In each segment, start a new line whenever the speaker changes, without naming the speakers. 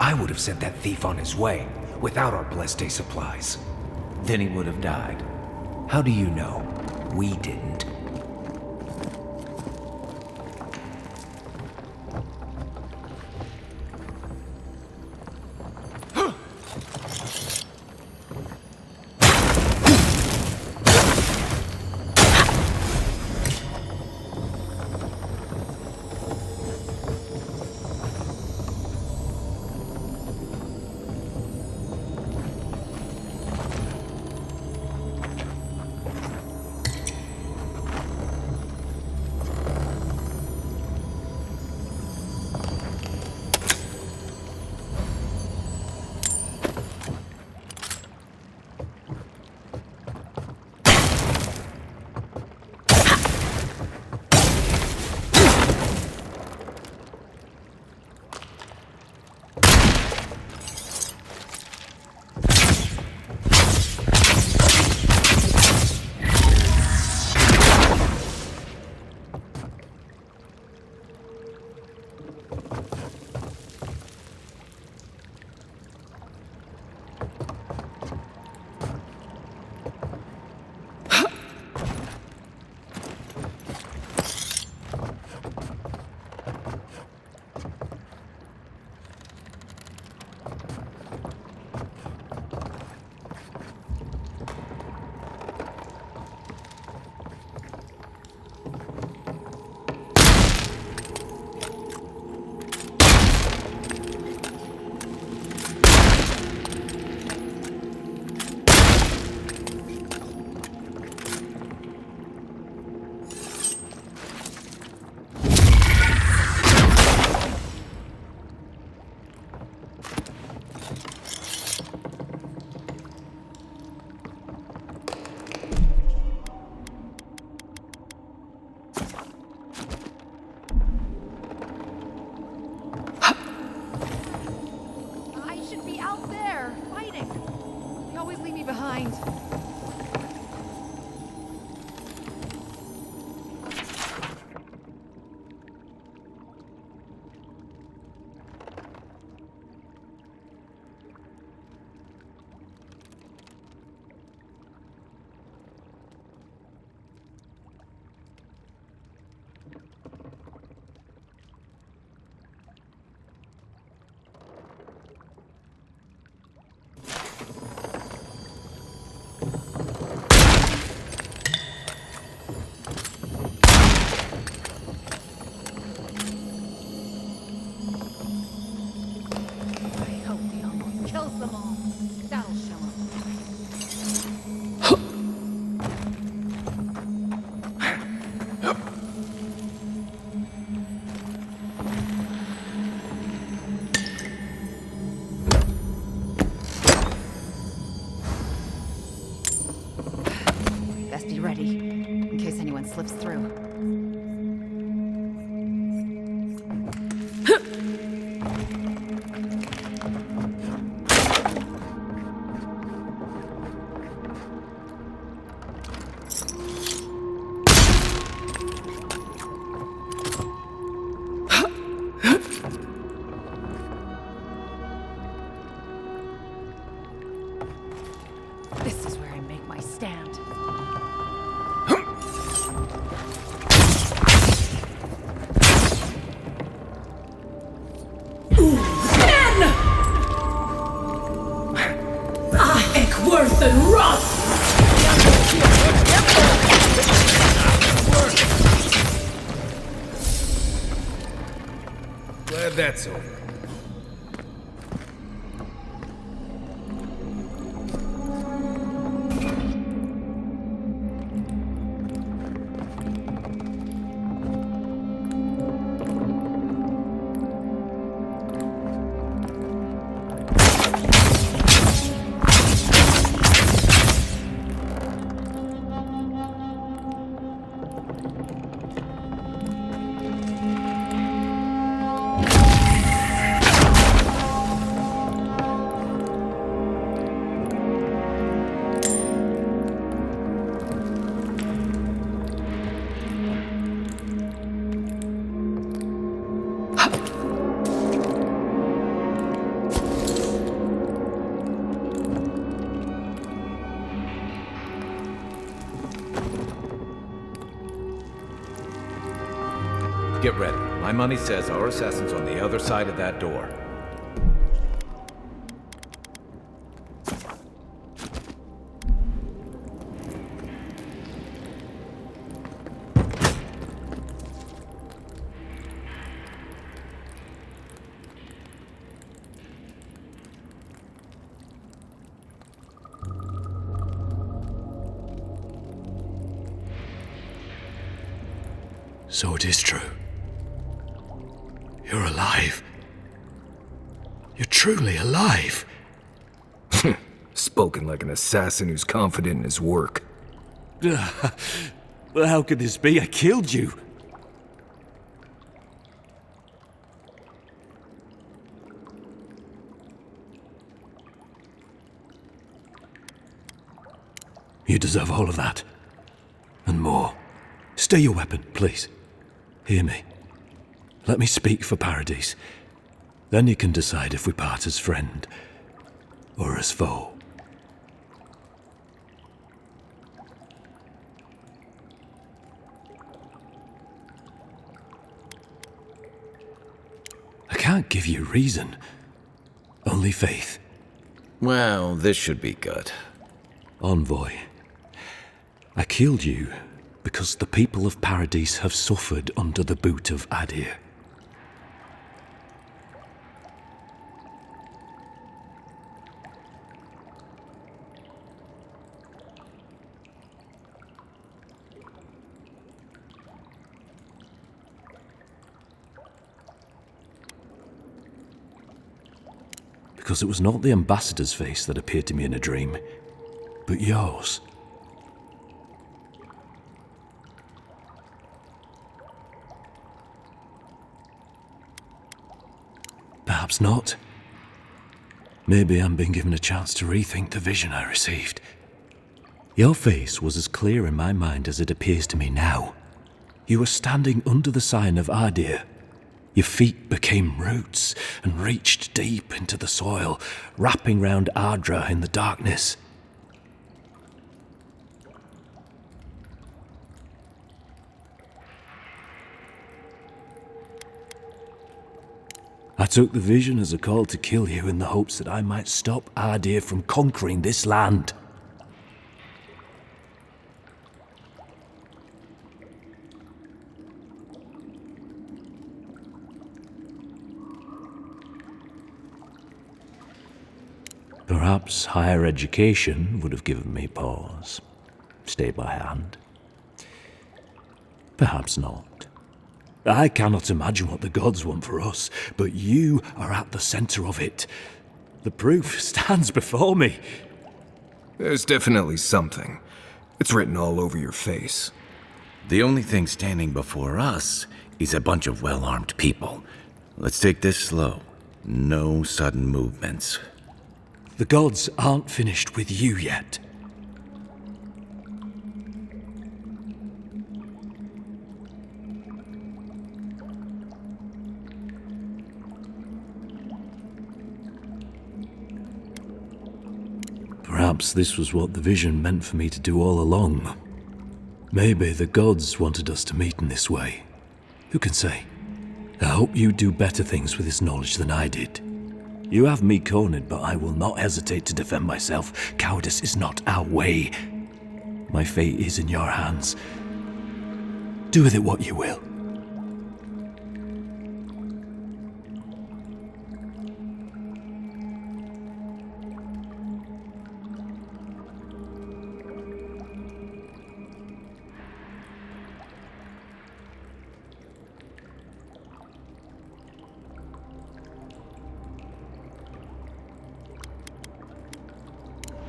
I would have sent that thief on his way without our blessed day supplies. Then he would have died. How do you know? We didn't.
Slips through. This is where I make my stand.
Glad that's over. Get ready. My money says our assassin's on the other side of that door.
So it is true. You're alive. You're truly alive.
Spoken like an assassin who's confident in his work.
Well, how could this be? I killed you. You deserve all of that. And more. Stay your weapon, please. Hear me. Let me speak for Paradise. Then you can decide if we part as friend or as foe. I can't give you reason. Only faith.
Well, this should be good.
Envoy, I killed you because the people of Paradise have suffered under the boot of Adir. Because it was not the ambassador's face that appeared to me in a dream, but yours. Perhaps not. Maybe I'm being given a chance to rethink the vision I received. Your face was as clear in my mind as it appears to me now. You were standing under the sign of Adir. Your feet became roots and reached deep into the soil, wrapping round Ardra in the darkness. I took the vision as a call to kill you in the hopes that I might stop Adir from conquering this land. Perhaps higher education would have given me pause. Stay by hand. Perhaps not. I cannot imagine what the gods want for us, but you are at the center of it. The proof stands before me.
There's definitely something. It's written all over your face.
The only thing standing before us is a bunch of well-armed people. Let's take this slow. No sudden movements.
The gods aren't finished with you yet. Perhaps this was what the vision meant for me to do all along. Maybe the gods wanted us to meet in this way. Who can say? I hope you do better things with this knowledge than I did. You have me cornered, but I will not hesitate to defend myself. Cowardice is not our way. My fate is in your hands. Do with it what you will.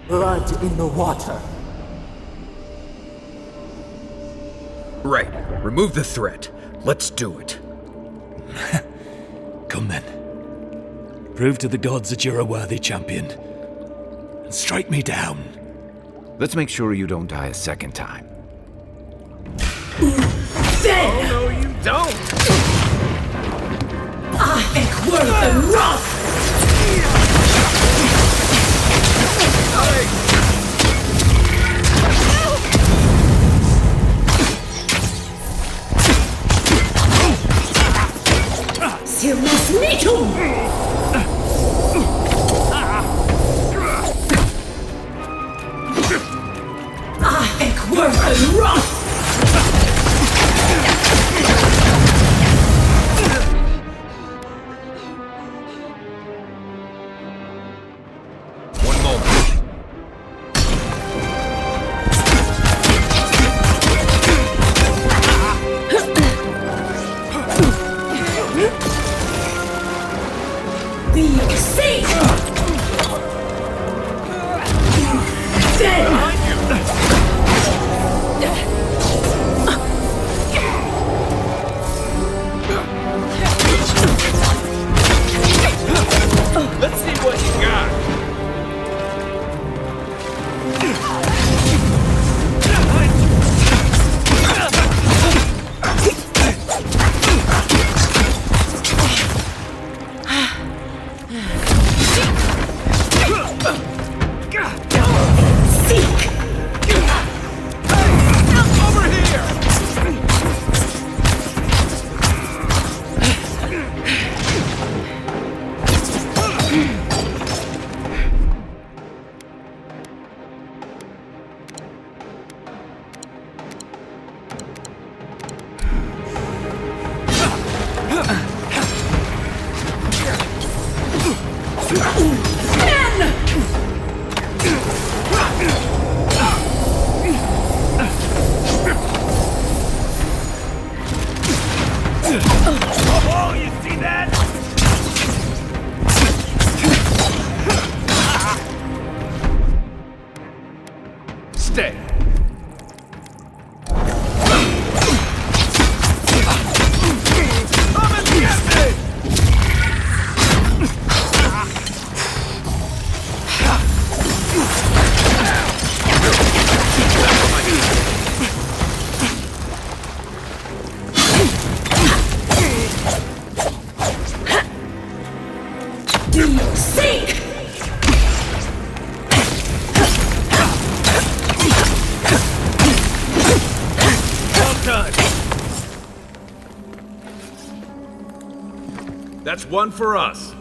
Blood in the water.
Right. Remove the threat. Let's do it.
Come then. Prove to the gods that you're a worthy champion. And strike me down.
Let's make sure you don't die a second time.
Then
No, you don't!
I think we're the rough. Sink! Then!
Let's see what you got.
Seek!
Over here! Oh, you see that? Stay. Come and get me!
Sink!
Well done. That's one for us.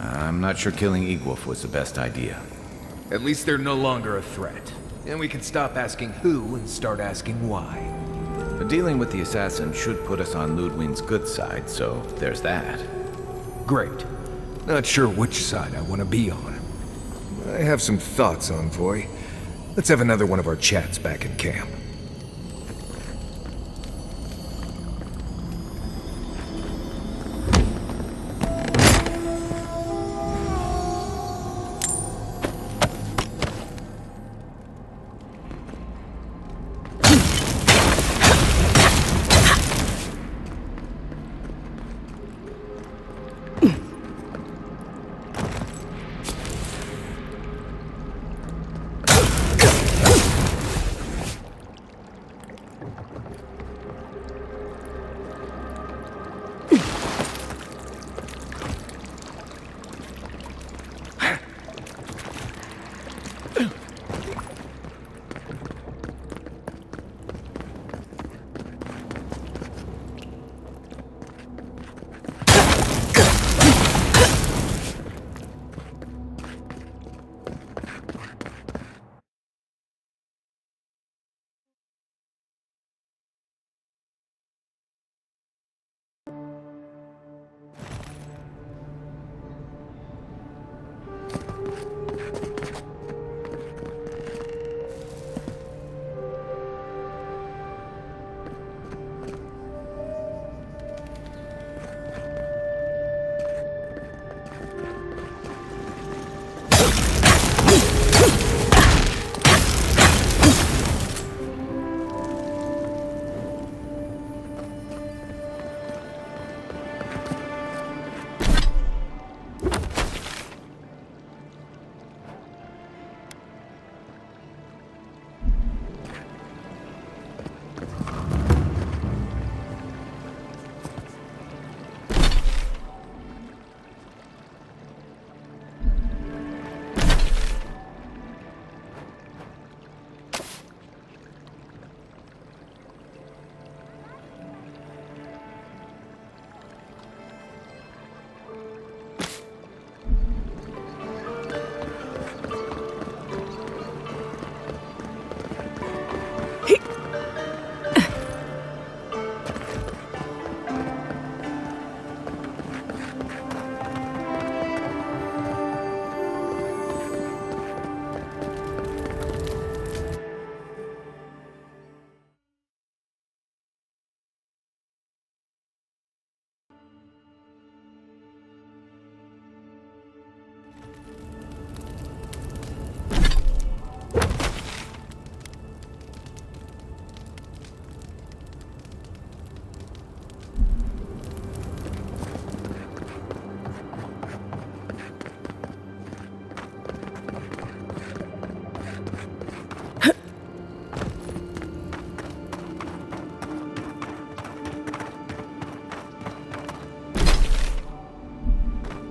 I'm not sure killing Egwolf was the best idea.
At least they're no longer a threat. And we can stop asking who and start asking why.
Dealing with the assassin should put us on Ludwig's good side, so there's that.
Great. Not sure which side I want to be on. I have some thoughts, Envoy. Let's have another one of our chats back in camp.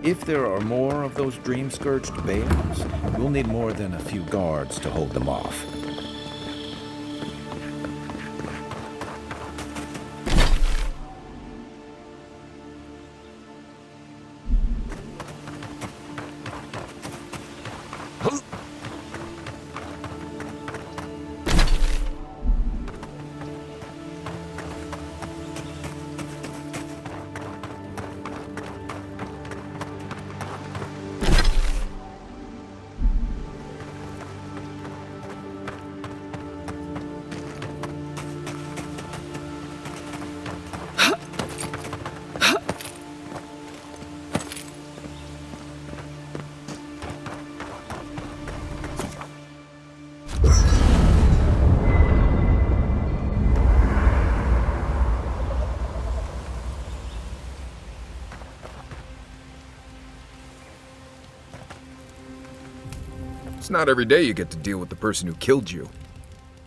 If there are more of those dream-scourged bears, we'll need more than a few guards to hold them off.
It's not every day you get to deal with the person who killed you.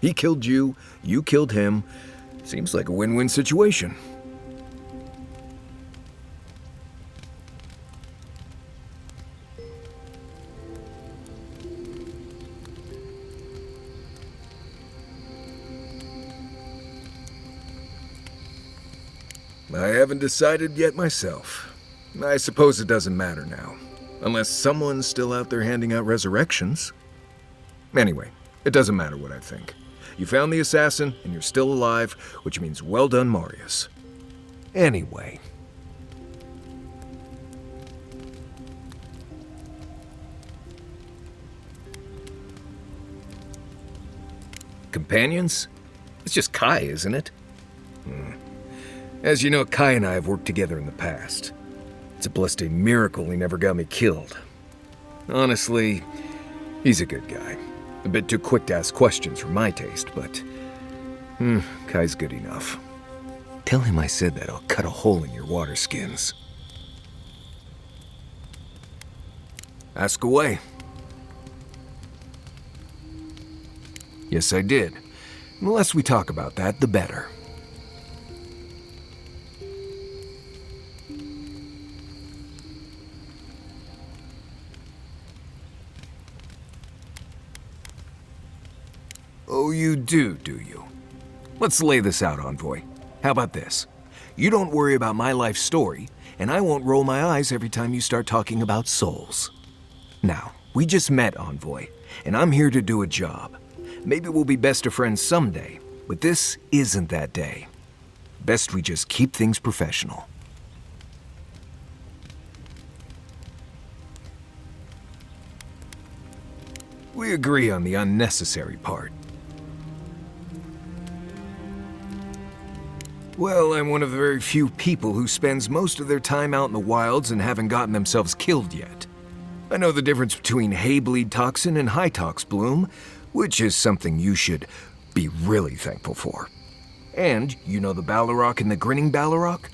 He killed you, you killed him. Seems like a win-win situation. I haven't decided yet myself. I suppose it doesn't matter now. Unless someone's still out there handing out resurrections. Anyway, it doesn't matter what I think. You found the assassin, and you're still alive, which means well done, Marius. Anyway. Companions? It's just Kai, isn't it? As you know, Kai and I have worked together in the past. It's a blessed miracle he never got me killed. Honestly, he's a good guy. A bit too quick to ask questions for my taste, but Kai's good enough. Tell him I said that I'll cut a hole in your water skins. Ask away. Yes, I did. The less we talk about that, the better. Oh, you do you? Let's lay this out, Envoy. How about this? You don't worry about my life story, and I won't roll my eyes every time you start talking about souls. Now, we just met, Envoy, and I'm here to do a job. Maybe we'll be best of friends someday, but this isn't that day. Best we just keep things professional. We agree on the unnecessary part. Well, I'm one of the very few people who spends most of their time out in the wilds and haven't gotten themselves killed yet. I know the difference between hay-bleed toxin and high-tox bloom, which is something you should be really thankful for. And you know the Balrog and the Grinning Balrog?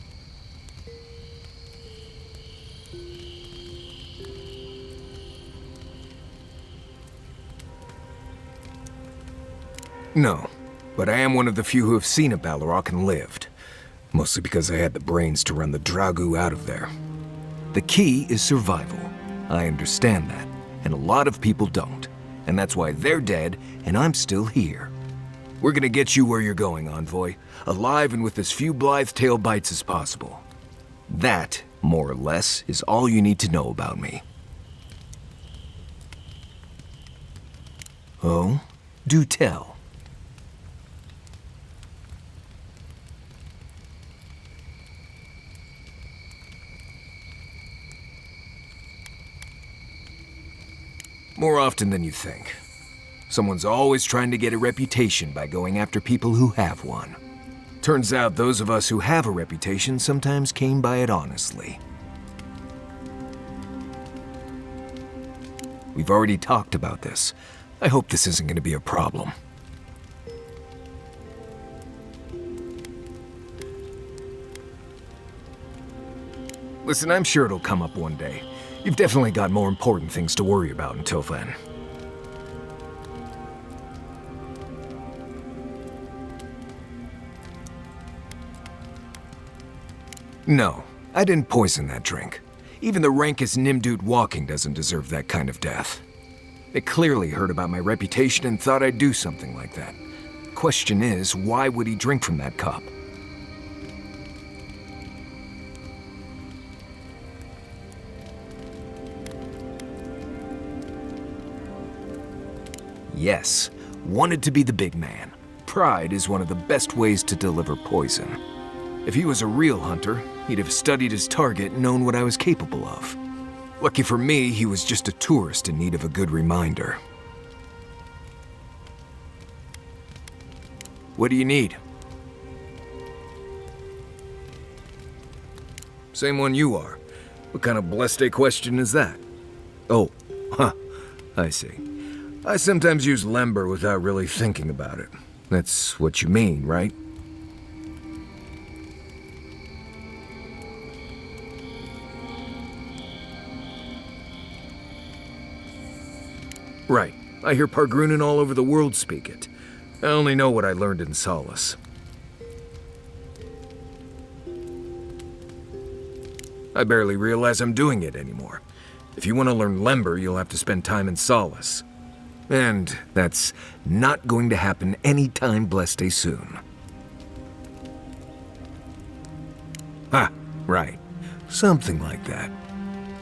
No, but I am one of the few who have seen a Balrog and lived. Mostly because I had the brains to run the Dragu out of there. The key is survival. I understand that, and a lot of people don't. And that's why they're dead, and I'm still here. We're gonna get you where you're going, Envoy. Alive and with as few blithe-tail bites as possible. That, more or less, is all you need to know about me. Oh? Do tell. More often than you think. Someone's always trying to get a reputation by going after people who have one. Turns out those of us who have a reputation sometimes came by it honestly. We've already talked about this. I hope this isn't going to be a problem. Listen, I'm sure it'll come up one day. You've definitely got more important things to worry about until then. No, I didn't poison that drink. Even the rankest Nimdude walking doesn't deserve that kind of death. They clearly heard about my reputation and thought I'd do something like that. Question is, why would he drink from that cup? Yes, wanted to be the big man. Pride is one of the best ways to deliver poison. If he was a real hunter, he'd have studied his target and known what I was capable of. Lucky for me, he was just a tourist in need of a good reminder. What do you need? Same one you are. What kind of blessed question is that? Oh, I see. I sometimes use lember without really thinking about it. That's what you mean, right? Right. I hear Pargrunen all over the world speak it. I only know what I learned in Solace. I barely realize I'm doing it anymore. If you want to learn lember, you'll have to spend time in Solace. And that's not going to happen anytime blessed soon. Right. Something like that.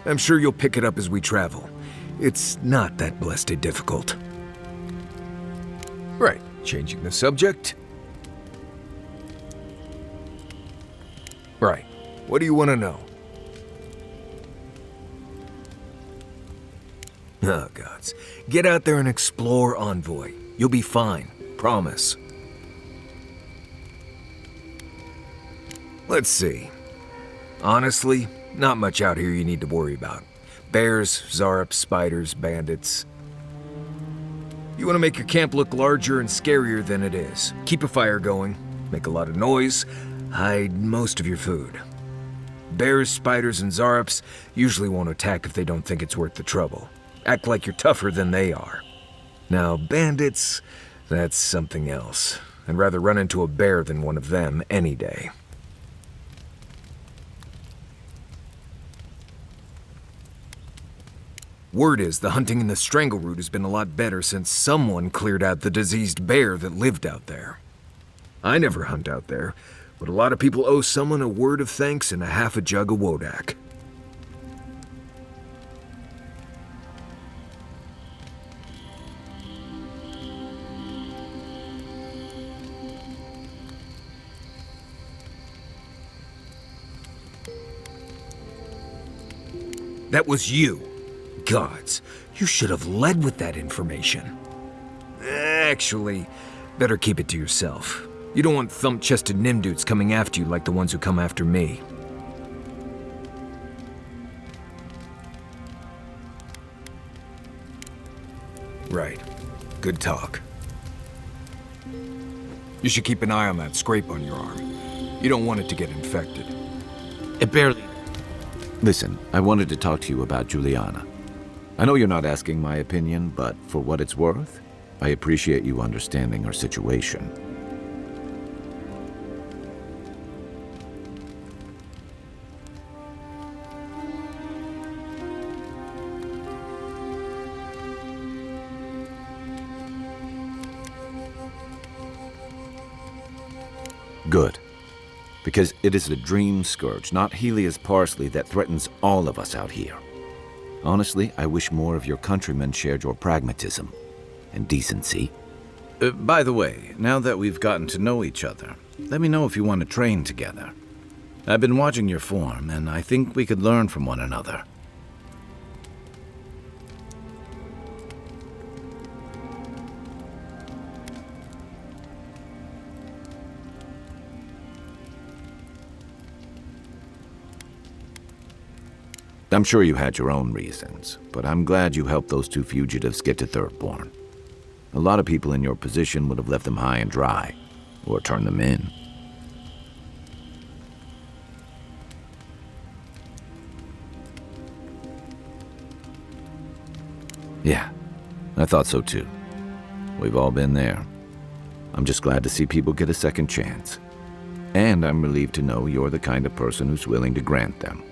I'm sure you'll pick it up as we travel. It's not that blessed difficult. Right, changing the subject. Right, what do you want to know? Oh, gods. Get out there and explore, Envoy. You'll be fine. Promise. Let's see. Honestly, not much out here you need to worry about. Bears, Zarups, spiders, bandits. You want to make your camp look larger and scarier than it is. Keep a fire going, make a lot of noise, hide most of your food. Bears, spiders, and Zarups usually won't attack if they don't think it's worth the trouble. Act like you're tougher than they are. Now, bandits, that's something else. I'd rather run into a bear than one of them any day. Word is the hunting in the Strangle Root has been a lot better since someone cleared out the diseased bear that lived out there. I never hunt out there, but a lot of people owe someone a word of thanks and a half a jug of Wodak. That was you. Gods, you should have led with that information. Actually, better keep it to yourself. You don't want thump-chested Nimdudes coming after you like the ones who come after me. Right. Good talk. You should keep an eye on that scrape on your arm. You don't want it to get infected.
It barely... Listen, I wanted to talk to you about Juliana. I know you're not asking my opinion, but for what it's worth, I appreciate you understanding her situation. Good. Because it is the Dream Scourge, not Helia's parsley, that threatens all of us out here. Honestly, I wish more of your countrymen shared your pragmatism and decency. By the way, now that we've gotten to know each other, let me know if you want to train together. I've been watching your form, and I think we could learn from one another. I'm sure you had your own reasons, but I'm glad you helped those two fugitives get to Thirdborn. A lot of people in your position would have left them high and dry, or turned them in. Yeah, I thought so too. We've all been there. I'm just glad to see people get a second chance. And I'm relieved to know you're the kind of person who's willing to grant them,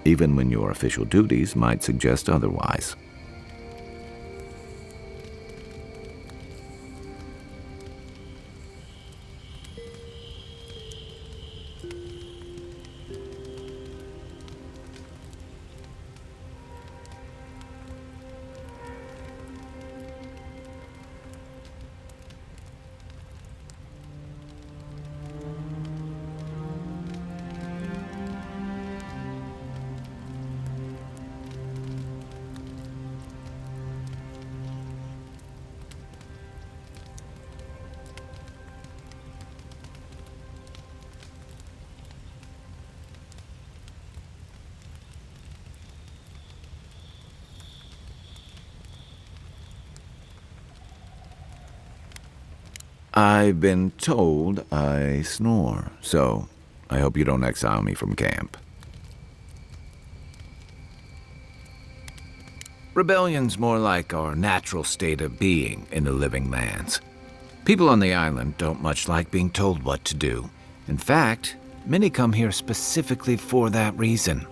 even when your official duties might suggest otherwise. I've been told I snore, so I hope you don't exile me from camp. Rebellion's more like our natural state of being in the living lands. People on the island don't much like being told what to do. In fact, many come here specifically for that reason.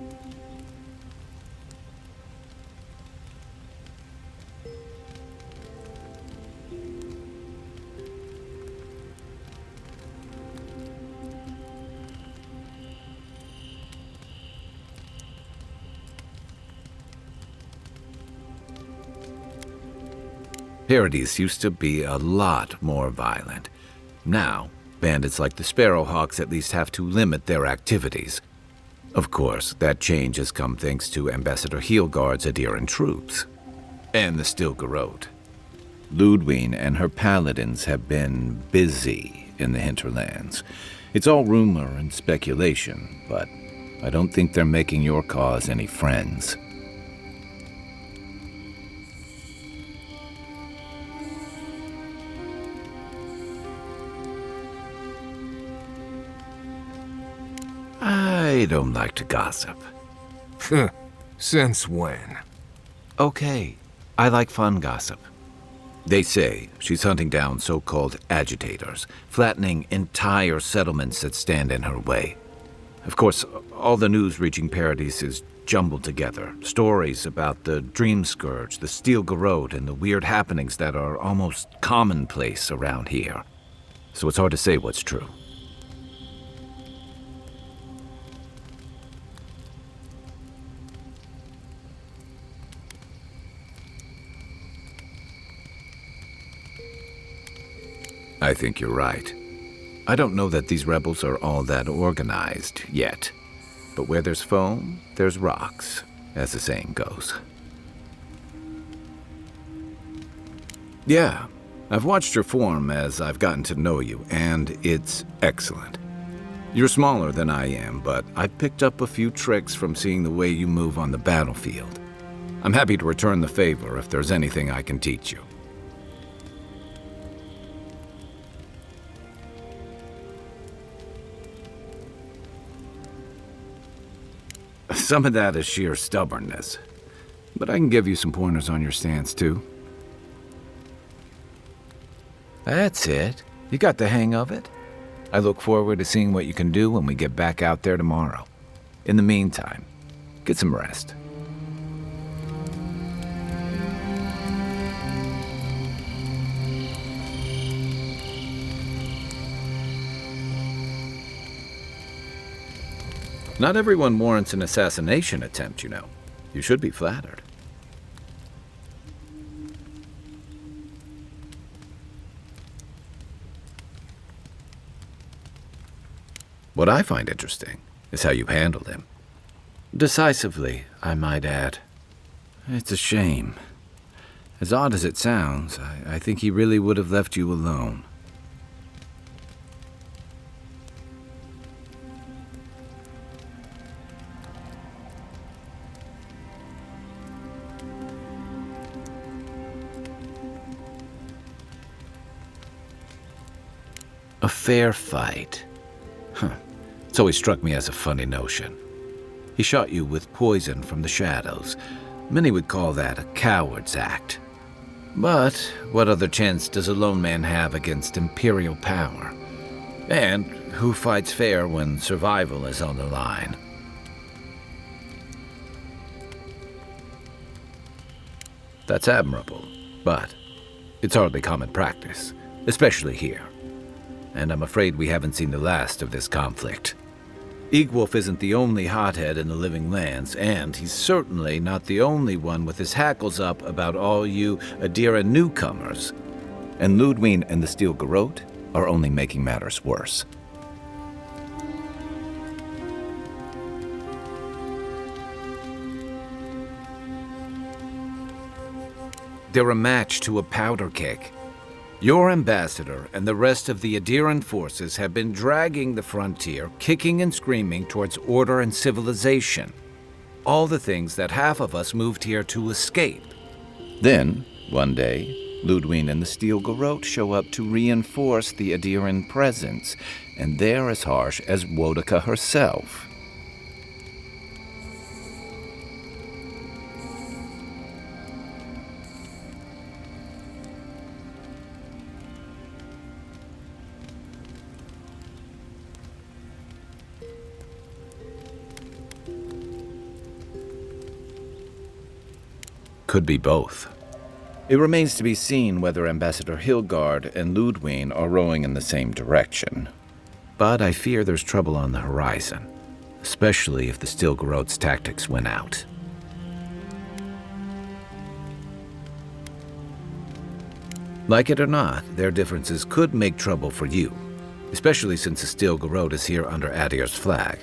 Paradis used to be a lot more violent. Now, bandits like the Sparrowhawks at least have to limit their activities. Of course, that change has come thanks to Ambassador Heelguard's Adiran troops. And the Stilgarrote. Ludwine and her paladins have been busy in the hinterlands. It's all rumor and speculation, but I don't think they're making your cause any friends. I don't like to gossip.
Since when?
Okay, I like fun gossip. They say she's hunting down so-called agitators, flattening entire settlements that stand in her way. Of course, all the news reaching Paradis is jumbled together. Stories about the Dream Scourge, the Steel Garrote, and the weird happenings that are almost commonplace around here. So it's hard to say what's true. I think you're right. I don't know that these rebels are all that organized yet. But where there's foam, there's rocks, as the saying goes. Yeah, I've watched your form as I've gotten to know you, and it's excellent. You're smaller than I am, but I've picked up a few tricks from seeing the way you move on the battlefield. I'm happy to return the favor if there's anything I can teach you. Some of that is sheer stubbornness, but I can give you some pointers on your stance, too. That's it. You got the hang of it. I look forward to seeing what you can do when we get back out there tomorrow. In the meantime, get some rest. Not everyone warrants an assassination attempt, you know. You should be flattered. What I find interesting is how you handled him. Decisively, I might add. It's a shame. As odd as it sounds, I think he really would have left you alone. A fair fight. It's always struck me as a funny notion. He shot you with poison from the shadows. Many would call that a coward's act. But what other chance does a lone man have against imperial power? And who fights fair when survival is on the line? That's admirable, but it's hardly common practice, especially here. And I'm afraid we haven't seen the last of this conflict. Eagwolf isn't the only hothead in the living lands, and he's certainly not the only one with his hackles up about all you Adira newcomers. And Ludwine and the Steel Garrote are only making matters worse. They're a match to a powder keg. Your ambassador and the rest of the Adiran forces have been dragging the frontier, kicking and screaming towards order and civilization. All the things that half of us moved here to escape. Then, one day, Ludwine and the Steel Garrote show up to reinforce the Adiran presence, and they're as harsh as Wodaka herself. Could be both. It remains to be seen whether Ambassador Heelguard and Ludwine are rowing in the same direction. But I fear there's trouble on the horizon, especially if the Steel Garrote's tactics win out. Like it or not, their differences could make trouble for you, especially since the Steel Garrote is here under Adir's flag.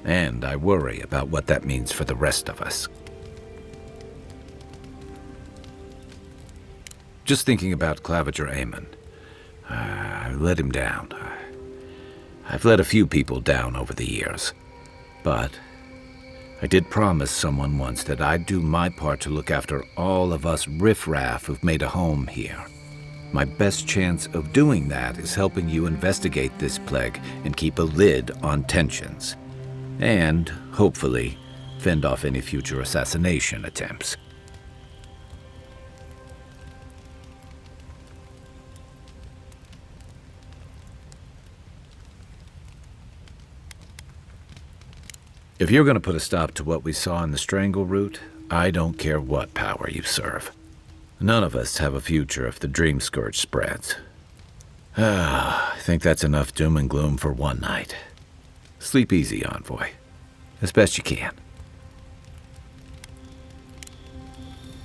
And I worry about what that means for the rest of us. Just thinking about Claviger Amon. I let him down. I've let a few people down over the years. But I did promise someone once that I'd do my part to look after all of us riffraff who've made a home here. My best chance of doing that is helping you investigate this plague and keep a lid on tensions. And, hopefully, fend off any future assassination attempts. If you're going to put a stop to what we saw in the Strangle Route, I don't care what power you serve. None of us have a future if the Dream Scourge spreads. I think that's enough doom and gloom for one night. Sleep easy, Envoy. As best you can.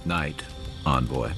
Night, Envoy.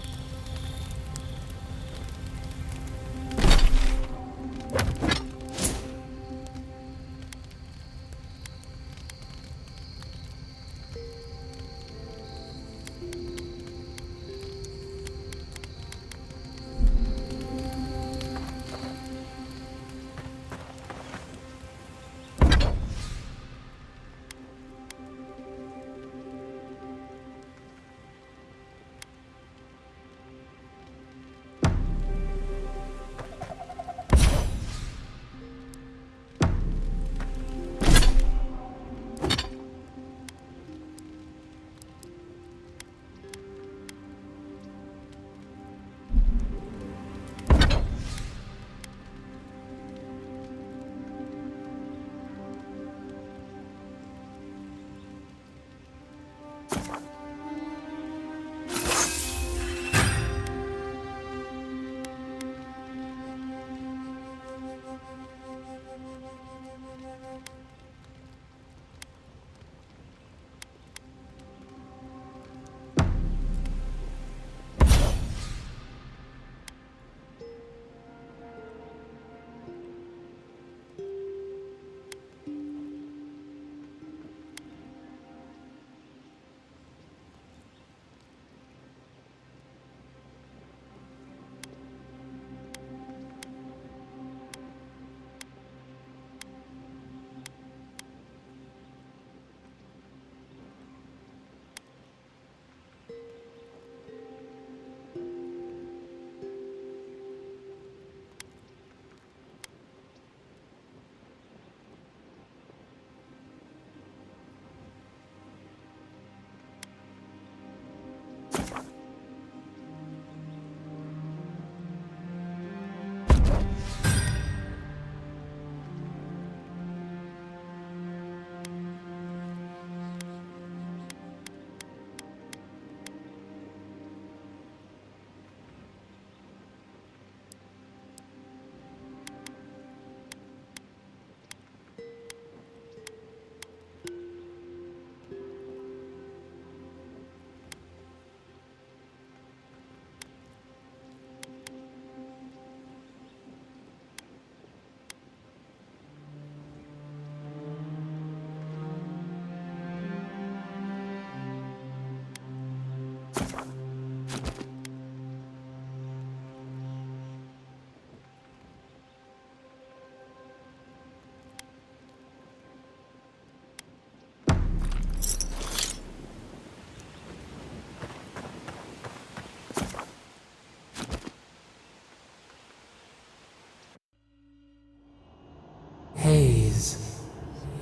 Haze,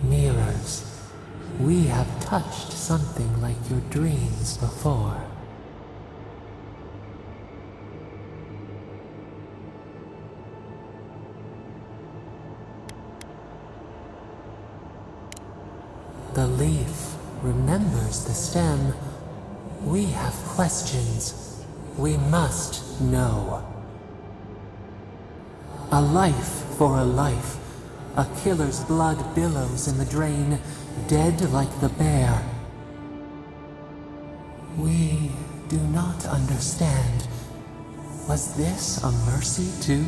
mirrors, we have touched something like your dreams before. The leaf remembers the stem. We have questions. We must know. A life for a life. A killer's blood billows in the drain, dead like the bear. We do not understand. Was this a mercy too?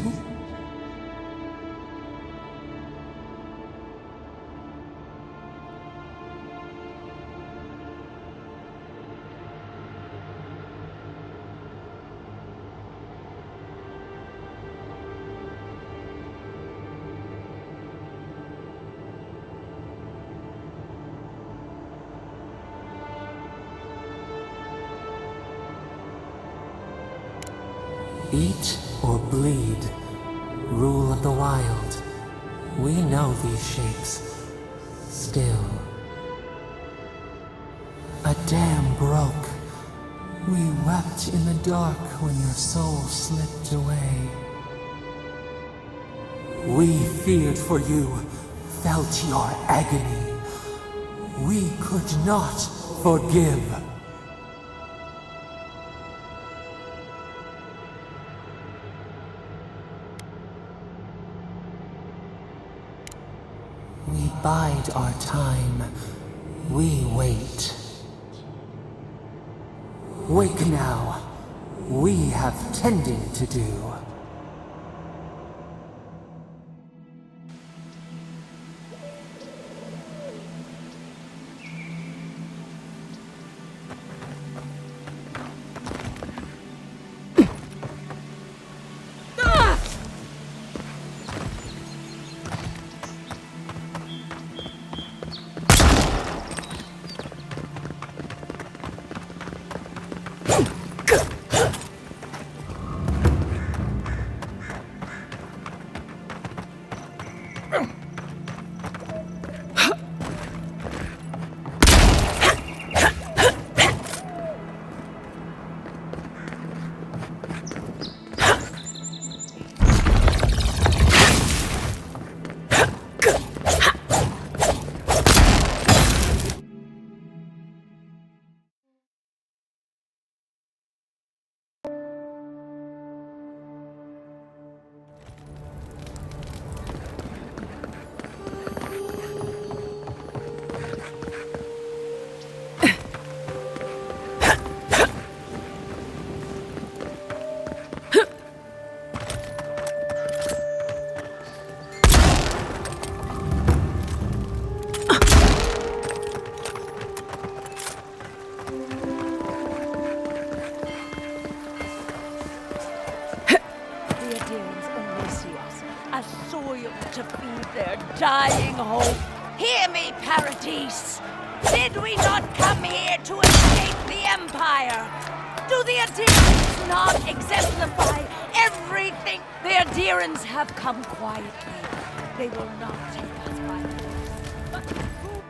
Eat or bleed. Rule of the wild. We know these shapes. Still. A dam broke. We wept in the dark when your soul slipped away. We feared for you, felt your agony. We could not forgive. We bide our time. We wait. Wake now. We have tending to do.
To feed their dying hope. Hear me, Paradise! Did we not come here to escape the Empire? Do the Adherents not exemplify everything? The Adherents have come quietly. They will not take us by force. But who...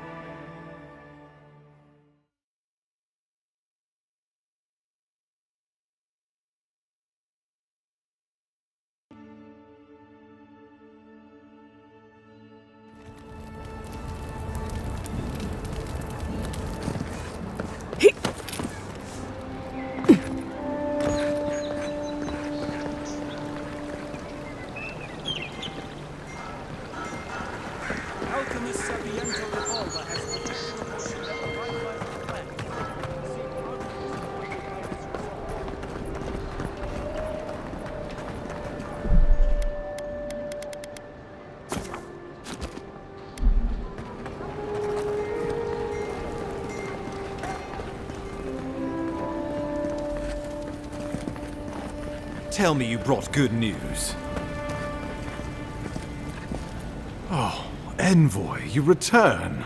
Tell me you brought good news. Oh, Envoy, you return.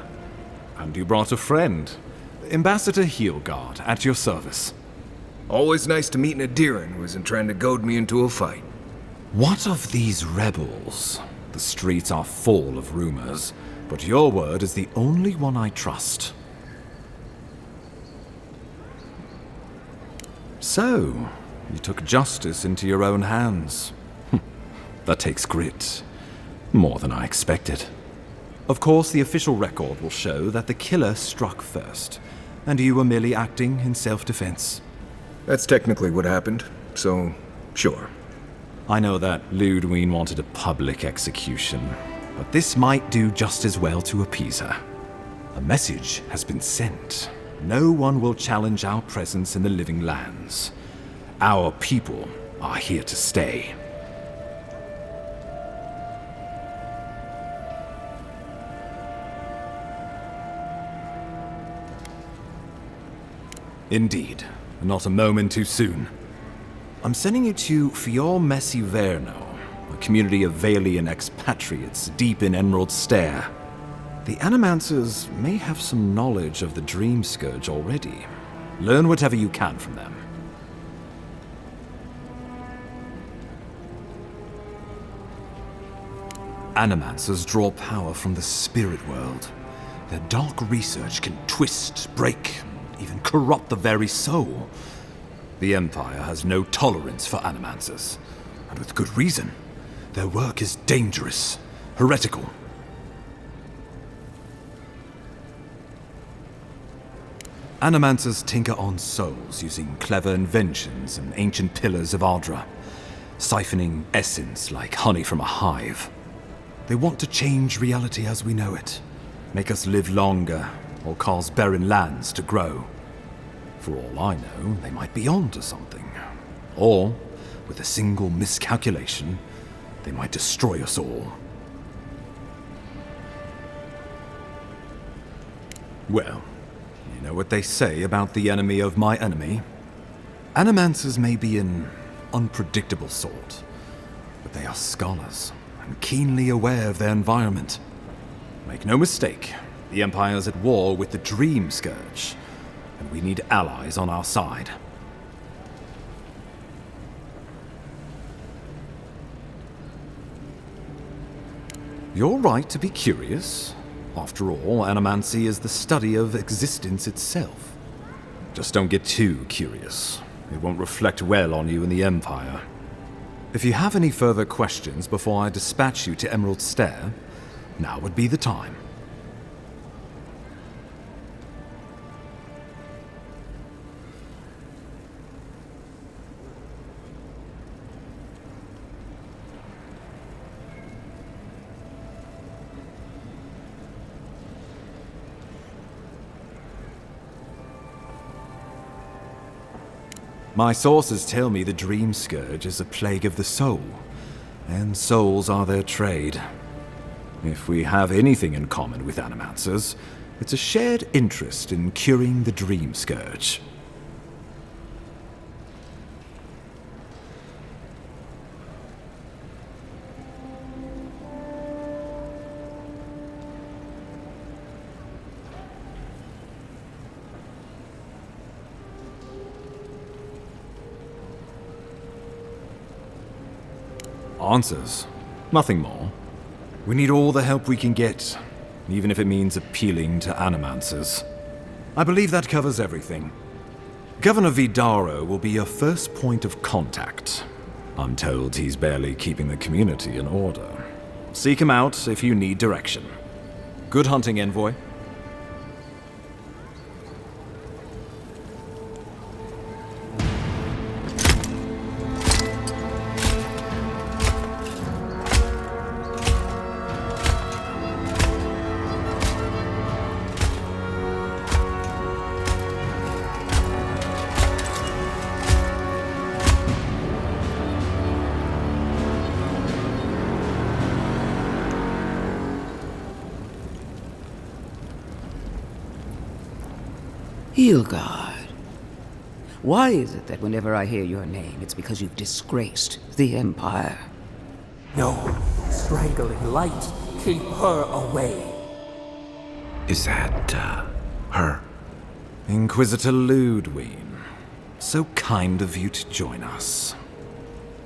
And you brought a friend. Ambassador Heelguard, at your service.
Always nice to meet an Adherent who isn't trying to goad me into a fight.
What of these rebels? The streets are full of rumors, but your word is the only one I trust. So, you took justice into your own hands. That takes grit. More than I expected. Of course, the official record will show that the killer struck first, and you were merely acting in self-defense.
That's technically what happened, so sure.
I know that Ludwine wanted a public execution, but this might do just as well to appease her. A message has been sent. No one will challenge our presence in the living lands. Our people
are here to stay. Indeed, not a moment too soon. I'm sending you to Fior Messiverno, a community of Valian expatriates deep in Emerald Stair. The Animancers may have some knowledge of the Dream Scourge already. Learn whatever you can from them. Animancers draw power from the spirit world. Their dark research can twist, break, even corrupt the very soul. The Empire has no tolerance for Animancers, and with good reason. Their work is dangerous, heretical. Animancers tinker on souls using clever inventions and ancient pillars of Ardra, siphoning essence like honey from a hive. They want to change reality as we know it, make us live longer, or cause barren lands to grow. For all I know, they might be on to something. Or, with a single miscalculation, they might destroy us all. Well, you know what they say about the enemy of my enemy? Animancers may be an unpredictable sort, but they are scholars and keenly aware of their environment. Make no mistake, the Empire's at war with the Dream Scourge, and we need allies on our side. You're right to be curious. After all, animancy is the study of existence itself. Just don't get too curious. It won't reflect well on you in the Empire. If you have any further questions before I dispatch you to Emerald Stair, now would be the time. My sources tell me the Dream Scourge is a plague of the soul, and souls are their trade. If we have anything in common with Animancers, it's a shared interest in curing the Dream Scourge. Answers. Nothing more. We need all the help we can get, even if it means appealing to Animancers. I believe that covers everything. Governor Vidaro will be your first point of contact. I'm told he's barely keeping the community in order. Seek him out if you need direction. Good hunting, Envoy.
Hilgard. Why is it that whenever I hear your name, it's because you've disgraced the Empire?
No, strangling light. Keep her away.
Is that, her?
Inquisitor Ludwig. So kind of you to join us.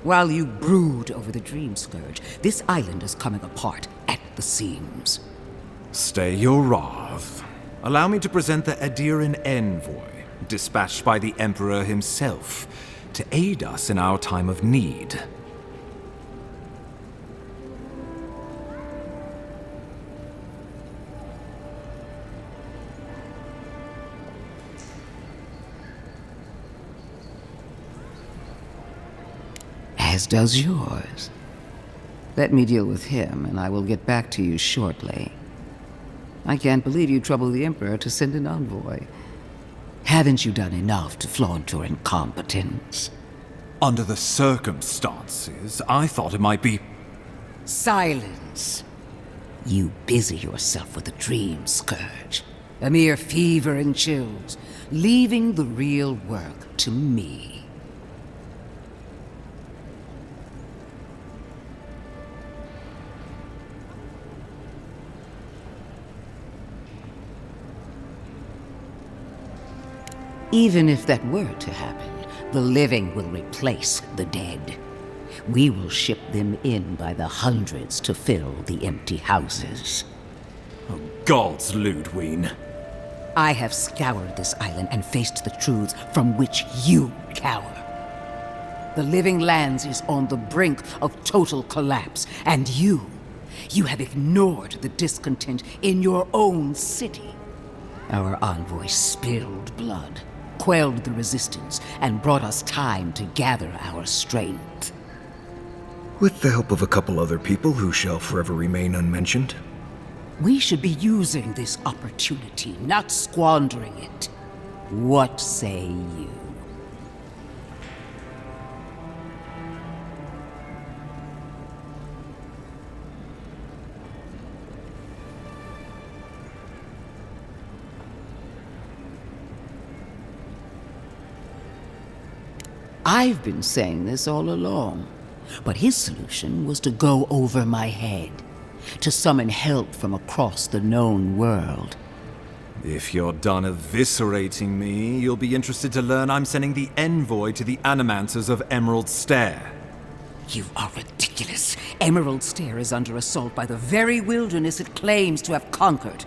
While you brood over the Dream Scourge, this island is coming apart at the seams.
Stay your wrath. Allow me to present the Adiran Envoy, dispatched by the Emperor himself, to aid us in our time of need.
As does yours. Let me deal with him, and I will get back to you shortly. I can't believe you troubled the Emperor to send an envoy. Haven't you done enough to flaunt your incompetence?
Under the circumstances, I thought it might be...
Silence. You busy yourself with a dream, Scourge. A mere fever and chills, leaving the real work to me. Even if that were to happen, the living will replace the dead. We will ship them in by the hundreds to fill the empty houses.
Oh, gods, Ludwig.
I have scoured this island and faced the truths from which you cower. The Living Lands is on the brink of total collapse, and you have ignored the discontent in your own city. Our envoy spilled blood, quelled the resistance, and brought us time to gather our strength.
With the help of a couple other people who shall forever remain unmentioned.
We should be using this opportunity, not squandering it. What say you? I've been saying this all along, but his solution was to go over my head, to summon help from across the known world.
If you're done eviscerating me, you'll be interested to learn I'm sending the envoy to the Animancers of Emerald Stair.
You are ridiculous. Emerald Stair is under assault by the very wilderness it claims to have conquered.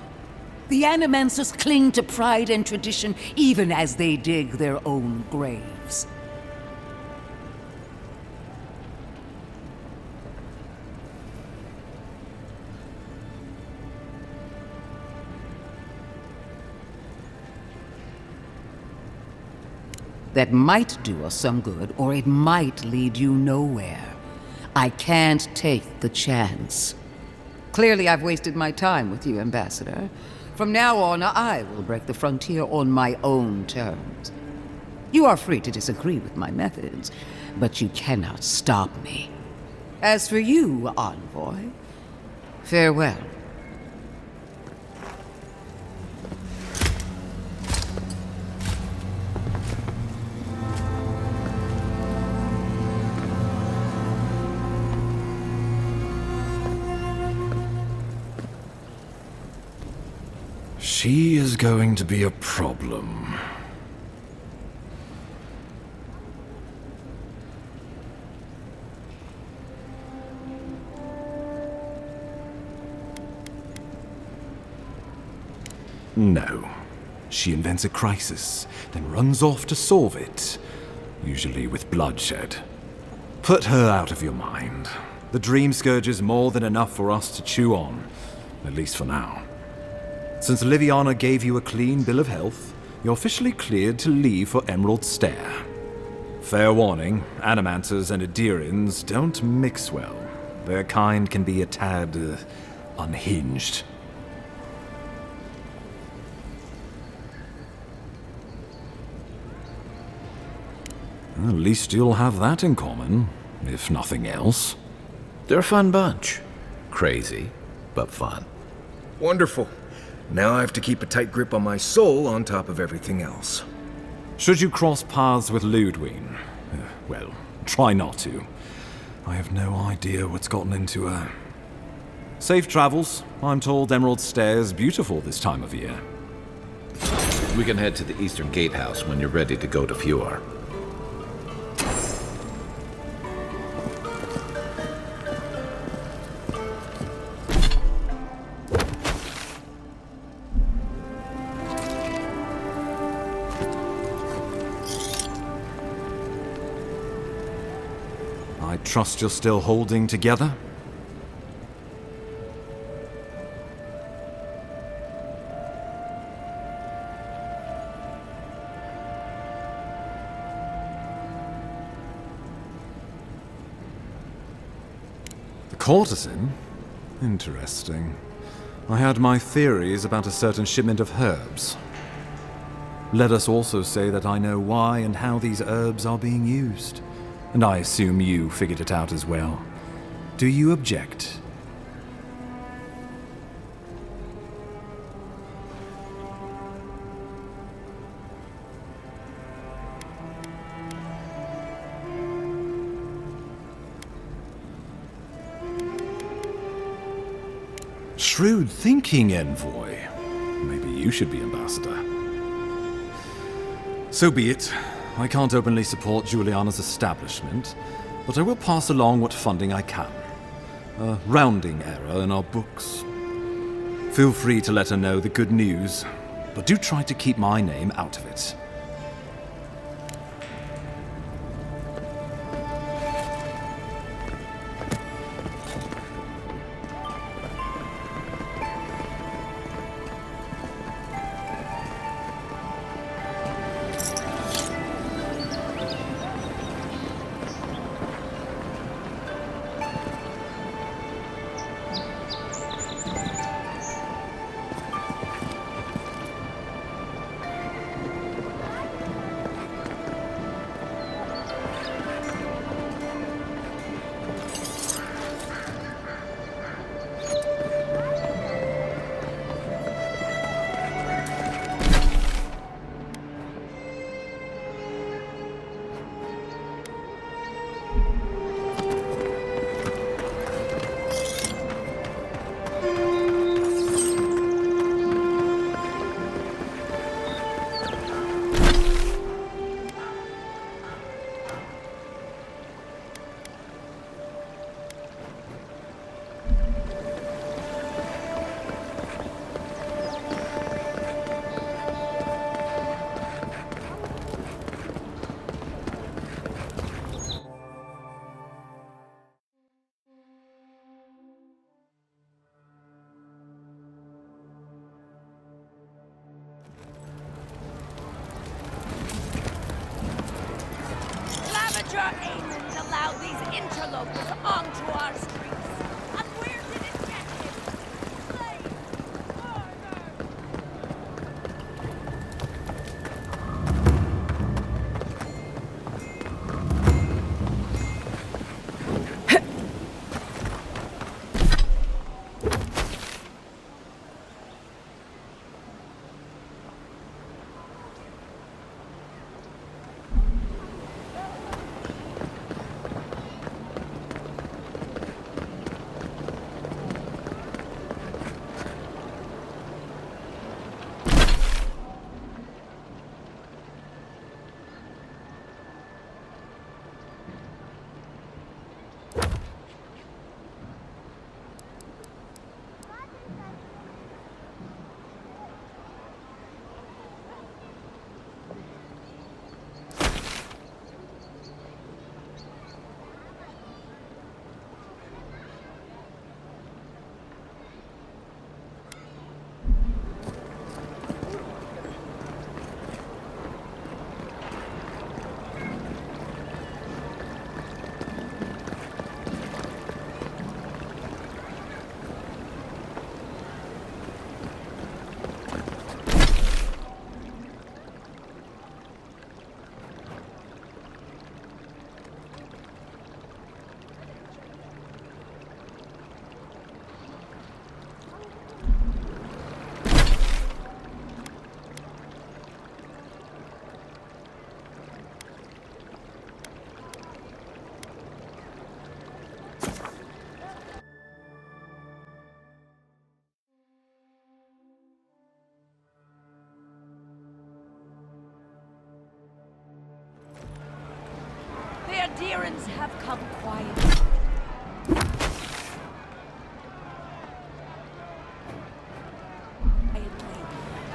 The Animancers cling to pride and tradition even as they dig their own graves. That might do us some good, or it might lead you nowhere. I can't take the chance. Clearly, I've wasted my time with you, Ambassador. From now on, I will break the frontier on my own terms. You are free to disagree with my methods, but you cannot stop me. As for you, Envoy, farewell.
She is going to be a problem. No. She invents a crisis, then runs off to solve it, usually with bloodshed. Put her out of your mind. The Dream Scourge is more than enough for us to chew on, at least for now. Since Liviana gave you a clean bill of health, you're officially cleared to leave for Emerald Stair. Fair warning, Animancers and Adirians don't mix well. Their kind can be a tad unhinged. At least you'll have that in common, if nothing else.
They're a fun bunch. Crazy, but fun.
Wonderful. Now I have to keep a tight grip on my soul on top of everything else.
Should you cross paths with Ludwig, well, try not to. I have no idea what's gotten into her. Safe travels. I'm told Emerald Stair's beautiful this time of year.
We can head to the Eastern Gatehouse when you're ready to go to Fjord.
I trust you're still holding together? The courtesan? Interesting. I had my theories about a certain shipment of herbs. Let us also say that I know why and how these herbs are being used. And I assume you figured it out as well. Do you object? Shrewd thinking, Envoy. Maybe you should be ambassador. So be it. I can't openly support Juliana's establishment, but I will pass along what funding I can. A rounding error in our books. Feel free to let her know the good news, but do try to keep my name out of it.
Your agents allowed these interlopers onto our streets. And where did it get him? Slave! Murder! The adherents have come quietly.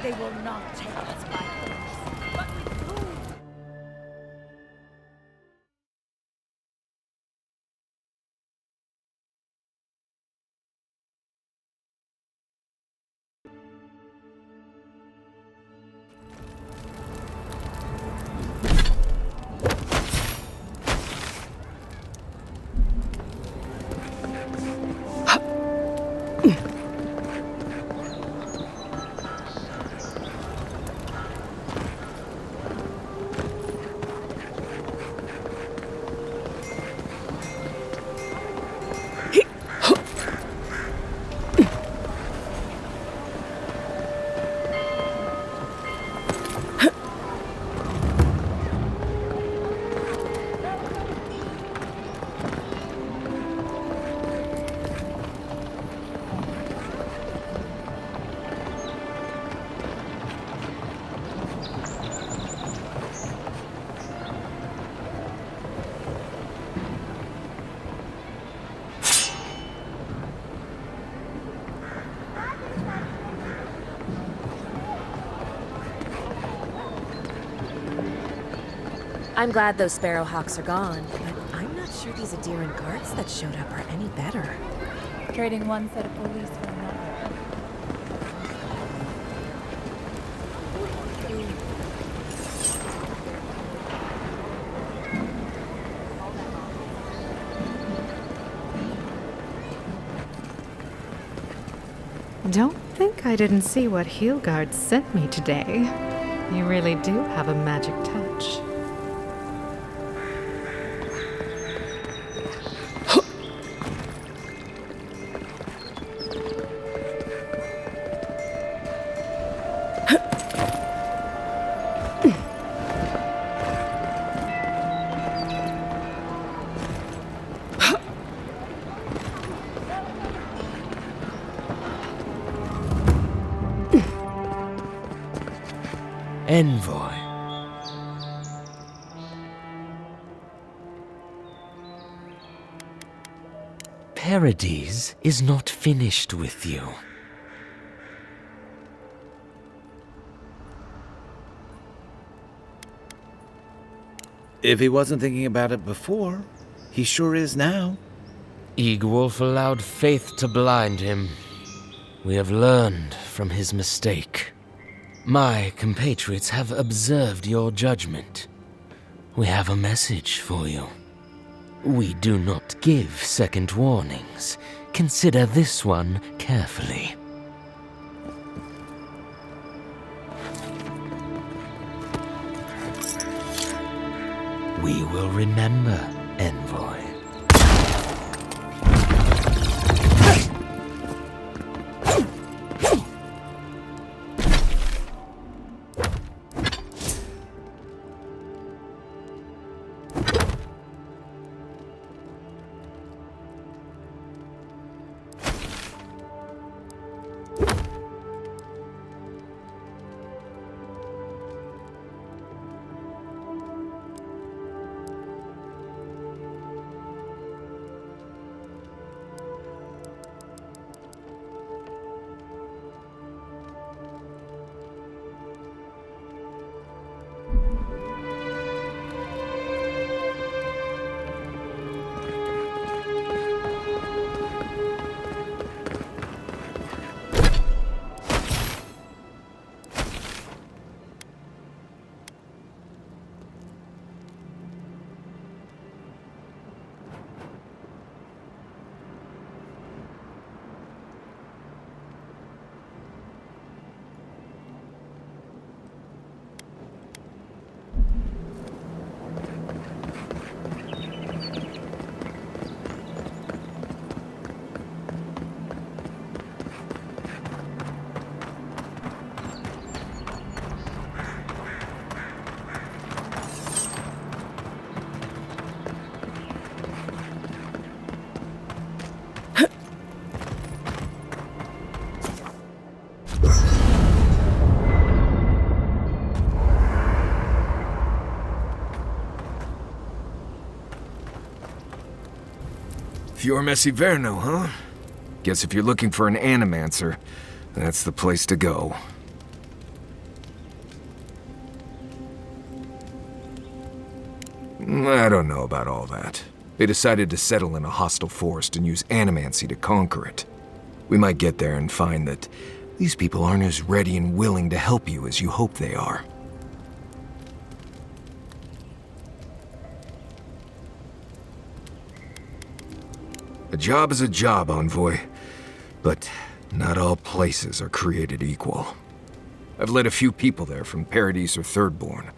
They will not take us by force, but with food.
I'm glad those Sparrowhawks are gone, but I'm not sure these Adiran guards that showed up are any better.
Trading one set of police for another.
Don't think I didn't see what heel guards sent me today. You really do have a magic touch.
Envoy. Paradis is not finished with you.
If he wasn't thinking about it before, he sure is now.
Eagwolf allowed faith to blind him. We have learned from his mistake. My compatriots have observed your judgment. We have a message for you. We do not give second warnings. Consider this one carefully. We will remember, Envoy.
Pure Messiverno, huh? Guess if you're looking for an animancer, that's the place to go. I don't know about all that. They decided to settle in a hostile forest and use animancy to conquer it. We might get there and find that these people aren't as ready and willing to help you as you hope they are. A job is a job, Envoy. But not all places are created equal. I've led a few people there from Paradis or Thirdborn,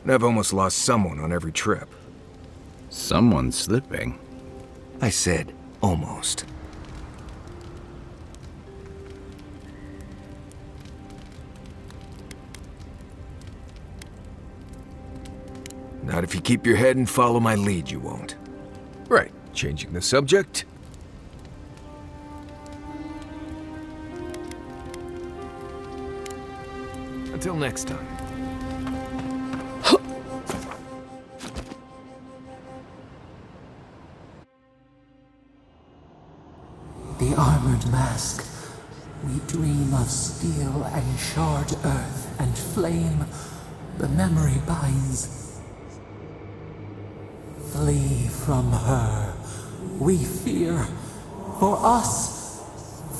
and I've almost lost someone on every trip.
Someone's slipping.
I said, almost. Not if you keep your head and follow my lead, you won't. Right, changing the subject. Until next time.
The armored mask. We dream of steel and charred earth and flame. The memory binds. Flee from her. We fear. For us.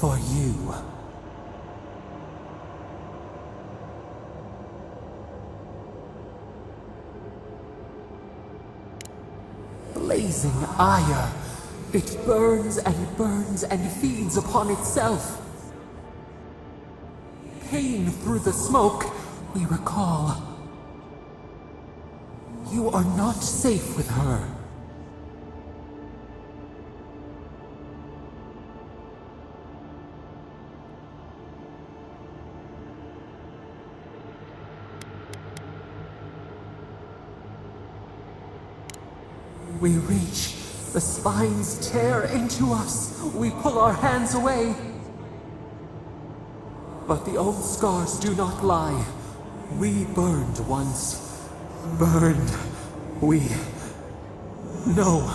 For you. Blazing ire. It burns and feeds upon itself. Pain through the smoke, we recall. You are not safe with her. We reach. The spines tear into us. We pull our hands away. But the old scars do not lie. We burned once. Burned. We know.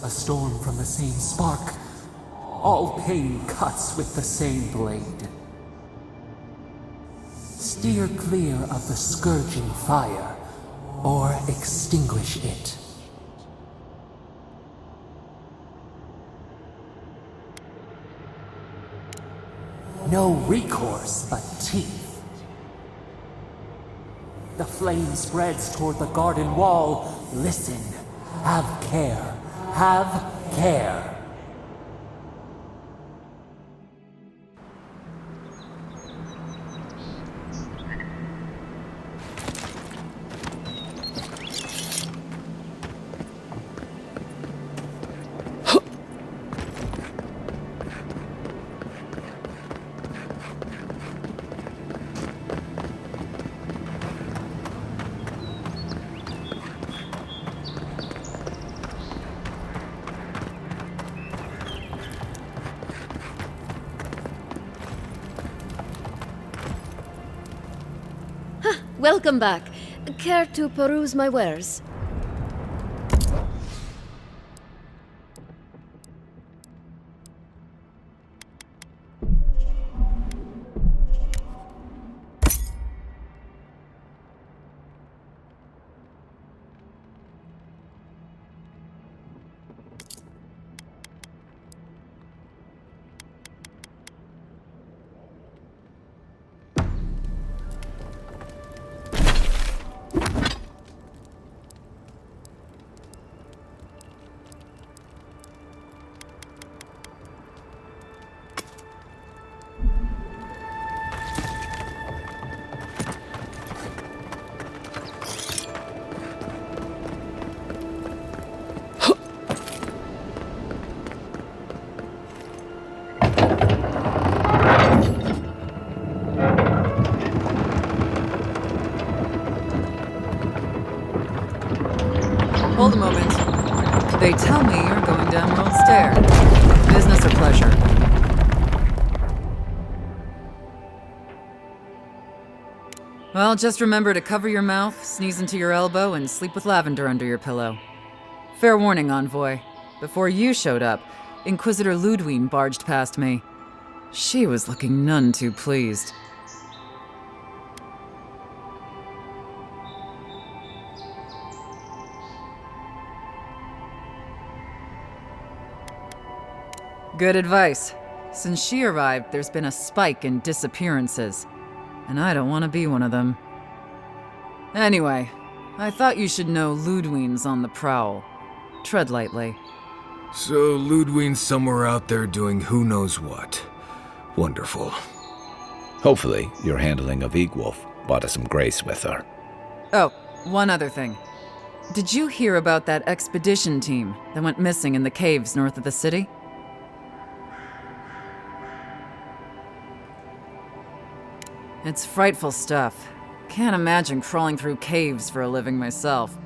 A storm from the same spark. All pain cuts with the same blade. Steer clear of the scourging fire, or extinguish it. No recourse but teeth. The flame spreads toward the garden wall. Listen. Have care. Have care.
Welcome back. Care to peruse my wares?
Hold a moment. They tell me you're going down an old stair. Business or pleasure? Well, just remember to cover your mouth, sneeze into your elbow, and sleep with lavender under your pillow. Fair warning, Envoy. Before you showed up, Inquisitor Ludwine barged past me. She was looking none too pleased. Good advice. Since she arrived, there's been a spike in disappearances. And I don't want to be one of them. Anyway, I thought you should know Ludwine's on the prowl. Tread lightly.
So Ludwine's somewhere out there doing who knows what. Wonderful.
Hopefully, your handling of Egwolf brought us some grace with her.
Oh, one other thing. Did you hear about that expedition team that went missing in the caves north of the city? It's frightful stuff. Can't imagine crawling through caves for a living myself.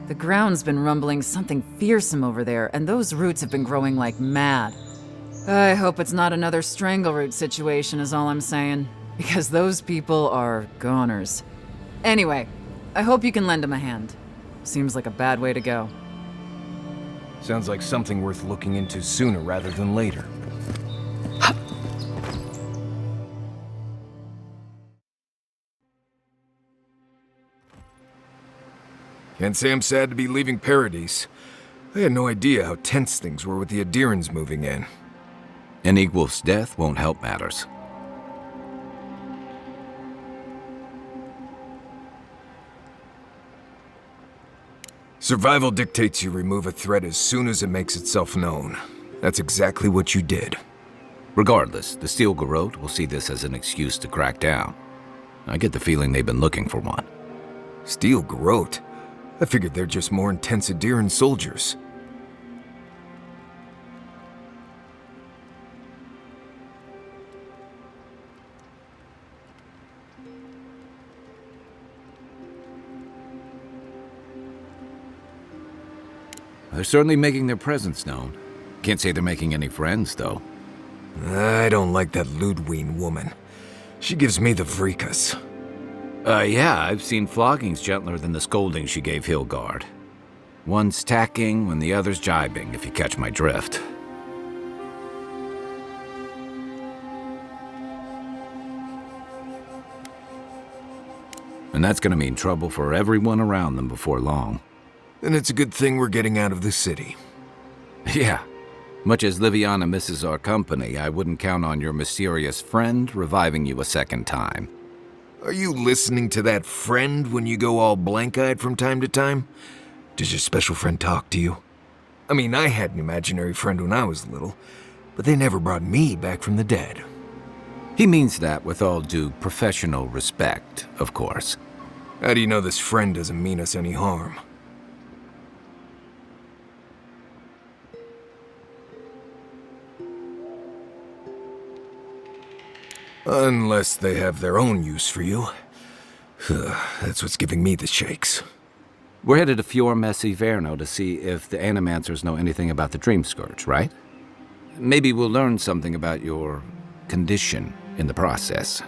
The ground's been rumbling something fearsome over there, and those roots have been growing like mad. I hope it's not another strangleroot situation is all I'm saying, because those people are goners. Anyway, I hope you can lend them a hand. Seems like a bad way to go.
Sounds like something worth looking into sooner rather than later. Can't say I'm sad to be leaving Paradise. I had no idea how tense things were with the Adirans moving in.
An Eagwolf's death won't help matters.
Survival dictates you remove a threat as soon as it makes itself known. That's exactly what you did.
Regardless, the Steel Garrote will see this as an excuse to crack down. I get the feeling they've been looking for one.
Steel Garrote? I figured they're just more intense Adiran soldiers.
They're certainly making their presence known. Can't say they're making any friends, though.
I don't like that Ludwine woman. She gives me the vreekas.
Yeah, I've seen floggings gentler than the scolding she gave Hilgard. One's tacking when the other's jibing, if you catch my drift. And that's gonna mean trouble for everyone around them before long.
And it's a good thing we're getting out of the city.
Yeah. Much as Liviana misses our company, I wouldn't count on your mysterious friend reviving you a second time.
Are you listening to that friend when you go all blank-eyed from time to time? Does your special friend talk to you? I mean, I had an imaginary friend when I was little, but they never brought me back from the dead.
He means that with all due professional respect, of course.
How do you know this friend doesn't mean us any harm? Unless they have their own use for you. That's what's giving me the shakes.
We're headed to Fior Messi Verno to see if the Animancers know anything about the Dream Scourge, right? Maybe we'll learn something about your condition in the process.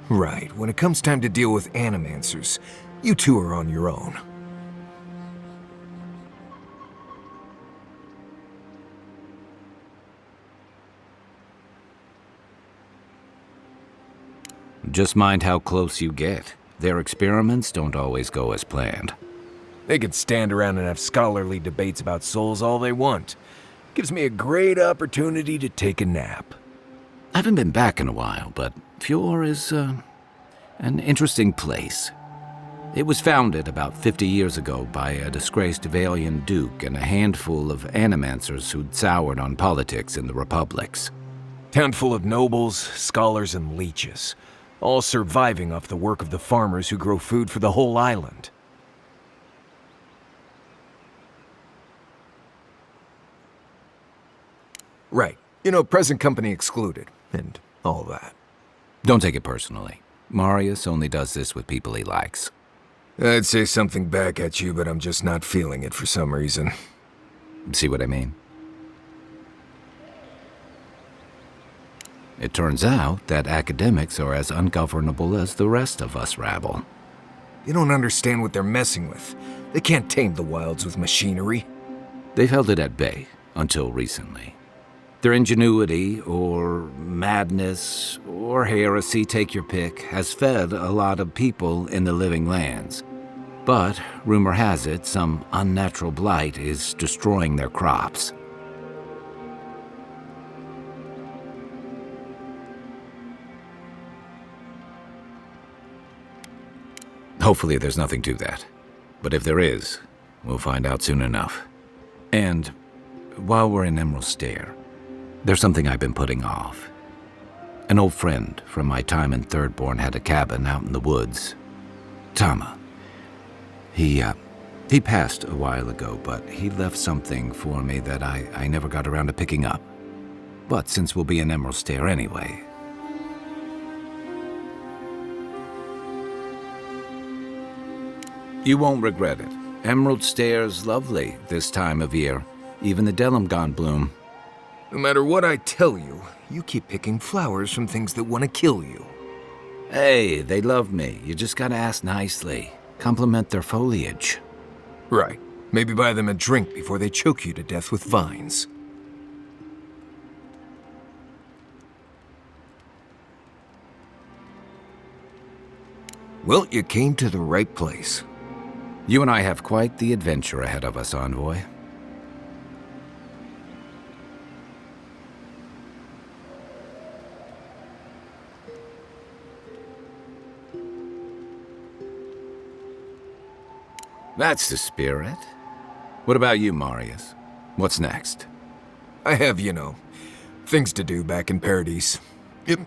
Right. When it comes time to deal with Animancers, you two are on your own.
Just mind how close you get. Their experiments don't always go as planned.
They could stand around and have scholarly debates about souls all they want. Gives me a great opportunity to take a nap.
I haven't been back in a while, but Fior is, an interesting place. It was founded about 50 years ago by a disgraced Valian duke and a handful of Animancers who'd soured on politics in the republics.
Town full of nobles, scholars, and leeches. All surviving off the work of the farmers who grow food for the whole island. Right. You know, present company excluded, and all that.
Don't take it personally. Marius only does this with people he likes.
I'd say something back at you, but I'm just not feeling it for some reason.
See what I mean? It turns out that academics are as ungovernable as the rest of us rabble.
You don't understand what they're messing with. They can't tame the wilds with machinery.
They've held it at bay until recently. Their ingenuity, or madness, or heresy, take your pick, has fed a lot of people in the living lands. But, rumor has it, some unnatural blight is destroying their crops. Hopefully there's nothing to that. But if there is, we'll find out soon enough. And while we're in Emerald Stair, there's something I've been putting off. An old friend from my time in Thirdborn had a cabin out in the woods. Tama. He passed a while ago, but he left something for me that I never got around to picking up. But since we'll be in Emerald Stair anyway... You won't regret it. Emerald Stair's lovely this time of year. Even the Delimgon bloom.
No matter what I tell you, you keep picking flowers from things that want to kill you.
Hey, they love me. You just gotta ask nicely. Compliment their foliage.
Right. Maybe buy them a drink before they choke you to death with vines. Well, you came to the right place.
You and I have quite the adventure ahead of us, Envoy. That's the spirit. What about you, Marius? What's next?
I have, things to do back in Paradise. It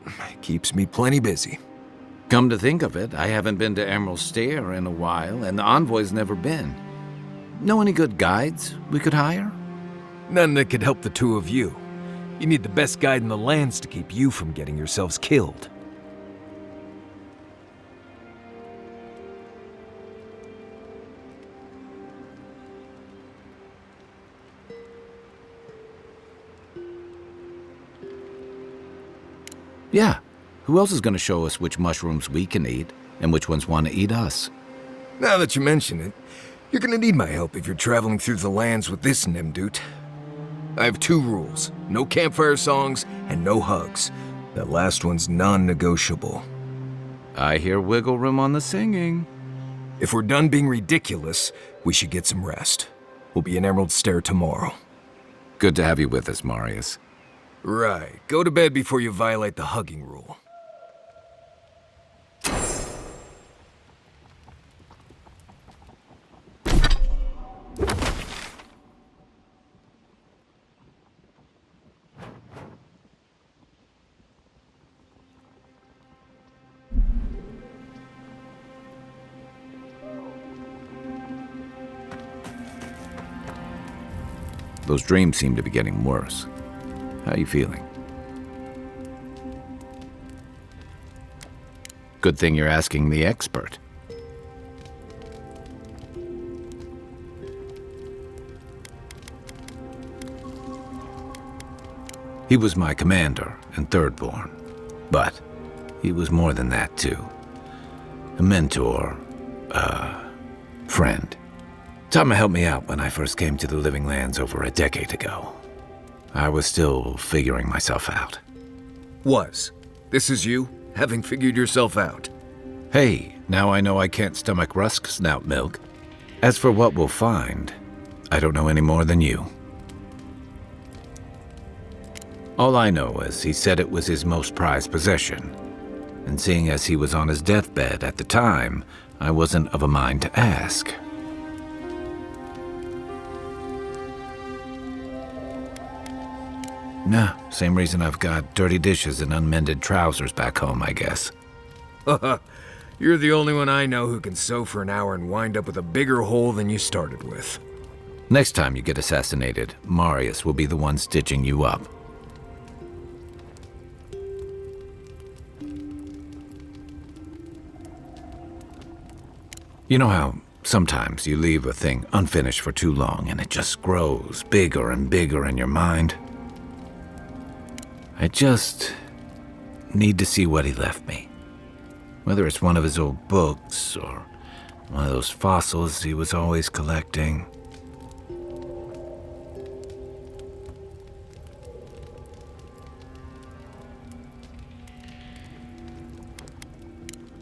keeps me plenty busy.
Come to think of it, I haven't been to Emerald Stair in a while, and the Envoy's never been. Know any good guides we could hire?
None that could help the two of you. You need the best guide in the lands to keep you from getting yourselves killed.
Yeah. Who else is going to show us which mushrooms we can eat, and which ones want to eat us?
Now that you mention it, you're gonna need my help if you're traveling through the lands with this Nimdut. I have 2 rules. No campfire songs, and no hugs. That last one's non-negotiable.
I hear wiggle room on the singing.
If we're done being ridiculous, we should get some rest. We'll be in Emerald Stair tomorrow.
Good to have you with us, Marius.
Right. Go to bed before you violate the hugging rule.
Those dreams seem to be getting worse. How are you feeling? Good thing you're asking the expert. He was my commander and thirdborn, but he was more than that too. A mentor, a friend. Tama helped me out when I first came to the Living Lands over a decade ago. I was still figuring myself out.
Was. This is you, having figured yourself out.
Hey, now I know I can't stomach rusk snout milk. As for what we'll find, I don't know any more than you. All I know is he said it was his most prized possession. And seeing as he was on his deathbed at the time, I wasn't of a mind to ask. Nah, same reason I've got dirty dishes and unmended trousers back home, I guess.
You're the only one I know who can sew for an hour and wind up with a bigger hole than you started with.
Next time you get assassinated, Marius will be the one stitching you up. You know how sometimes you leave a thing unfinished for too long and it just grows bigger and bigger in your mind? I just need to see what he left me. Whether it's one of his old books or one of those fossils he was always collecting.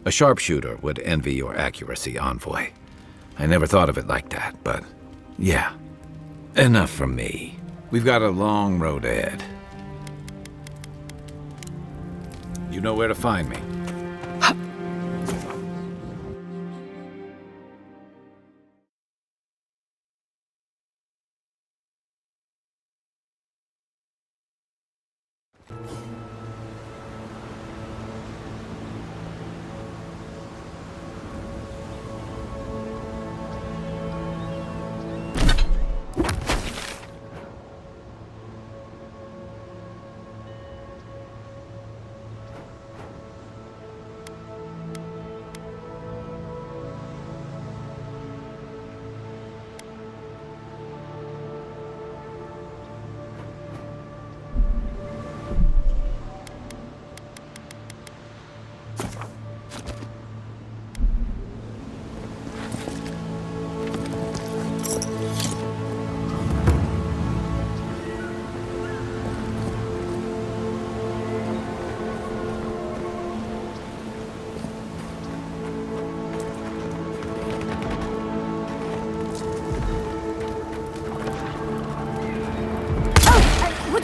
A sharpshooter would envy your accuracy, Envoy. I never thought of it like that, but yeah. Enough from me. We've got a long road ahead. You know where to find me.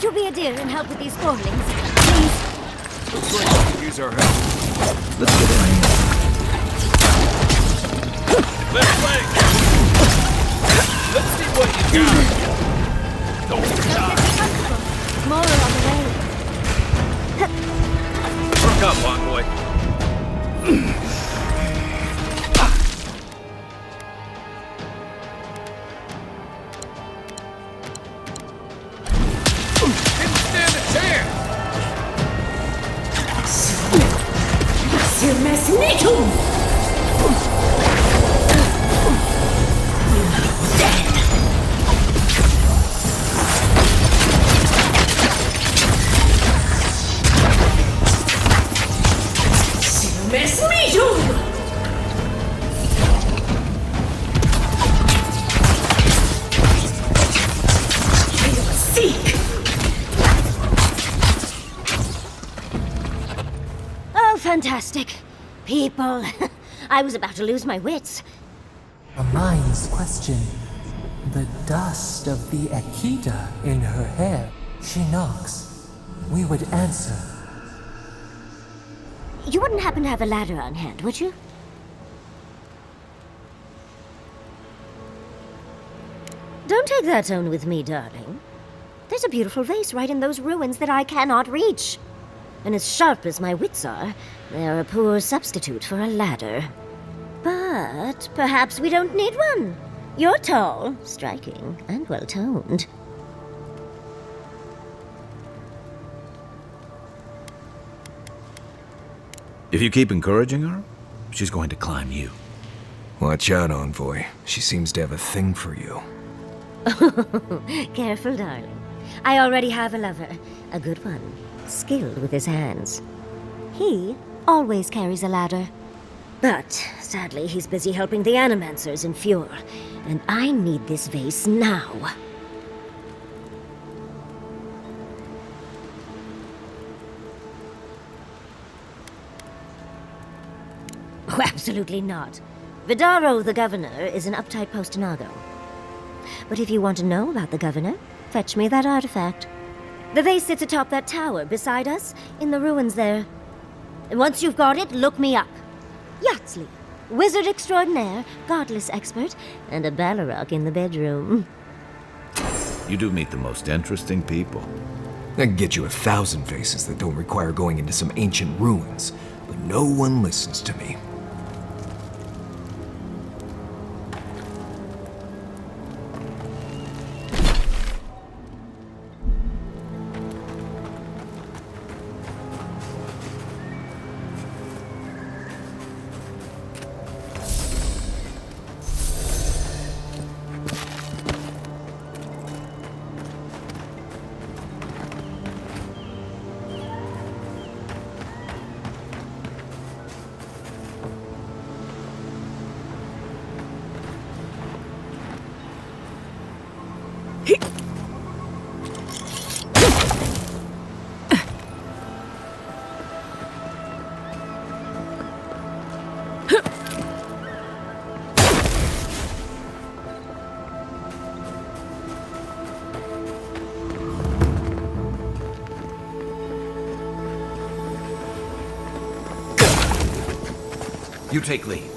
you be a dear and help with these spoilings? Please?
Looks like we could use our help.
Let's get in.
Left leg! Let's see what you got! Don't stop!
More on the way.
Work up, Envoy.
Didn't stand a chance!
Oh, fantastic. People. I was about to lose my wits.
Our minds question the dust of the Akita in her hair. She knocks. We would answer.
You wouldn't happen to have a ladder on hand, would you? Don't take that tone with me, darling. There's a beautiful vase right in those ruins that I cannot reach. And as sharp as my wits are, they're a poor substitute for a ladder. But perhaps we don't need one. You're tall, striking, and well-toned.
If you keep encouraging her, she's going to climb you.
Watch out, Envoy. She seems to have a thing for you.
Careful, darling. I already have a lover. A good one. Skilled with his hands. He always carries a ladder. But, sadly, he's busy helping the Animancers in Fjord. And I need this vase now. Oh, absolutely not. Vidaro, the governor, is an uptight postinago. But if you want to know about the governor, fetch me that artifact. The vase sits atop that tower beside us, in the ruins there. And once you've got it, look me up. Yatsley, wizard extraordinaire, godless expert, and a Balrog in the bedroom.
You do meet the most interesting people.
I can get you 1,000 faces that don't require going into some ancient ruins, but no one listens to me.
You take lead.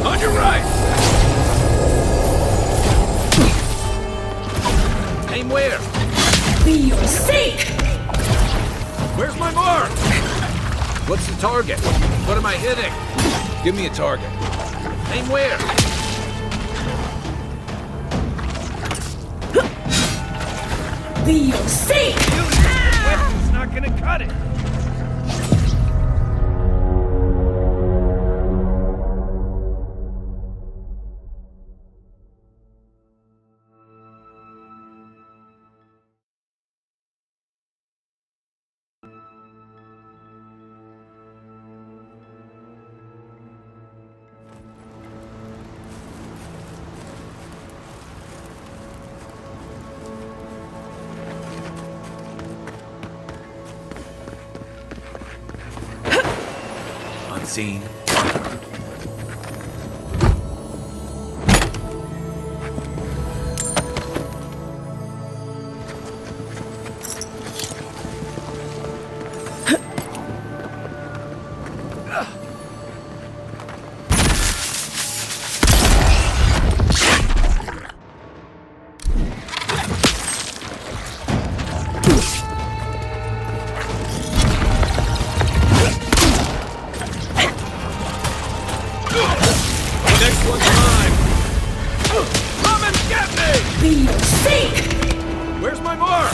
On your right! Aim where?
Be your sake!
Where's my mark? What's the target? What am I hitting? Give me a target. Aim where?
Be your sake!
It's not gonna cut it!
Unseen.
Next one's mine! Come and get me!
Be your sake!
Where's my mark?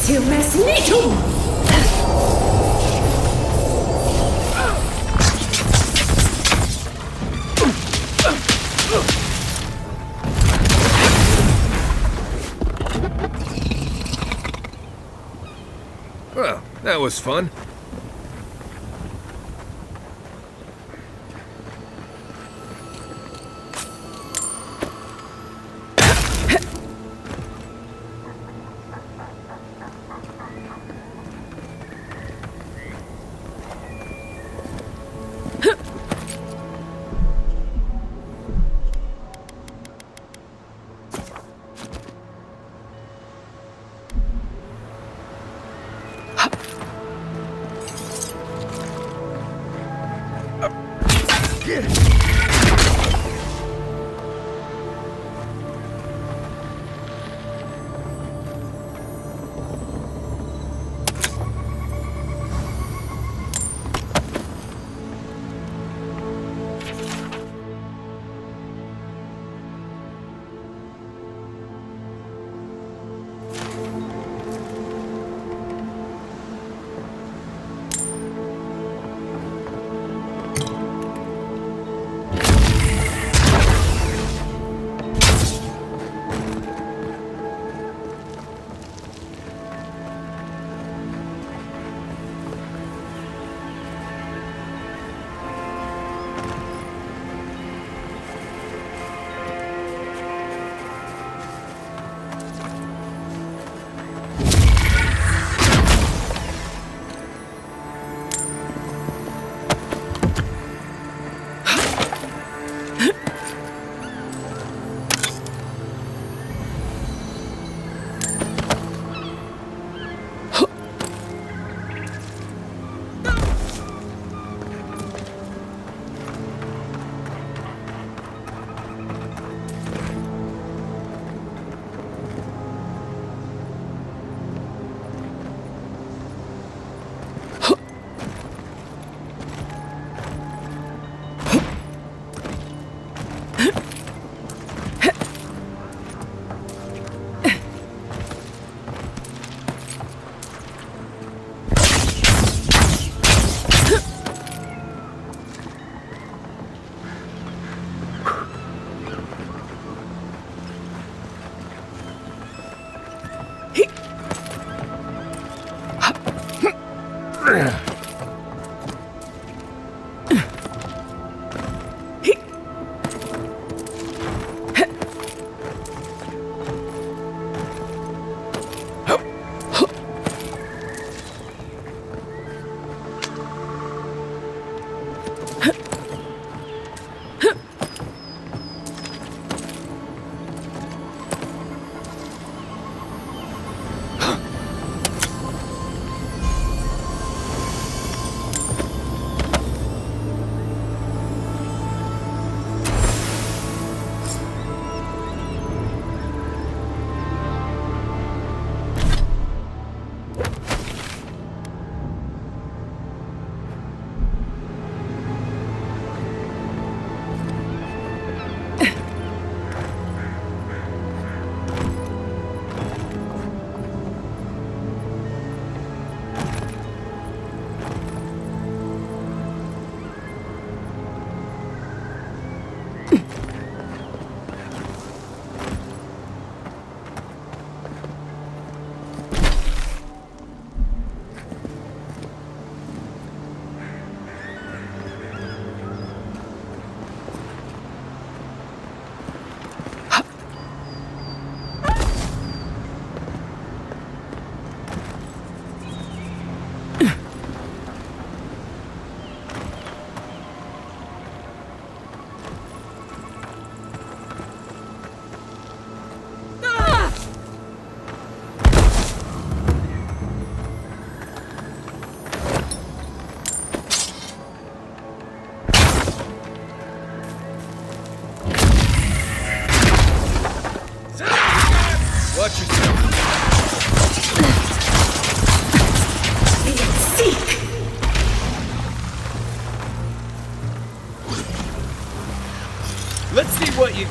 Silves Nitum!
Well, that was fun.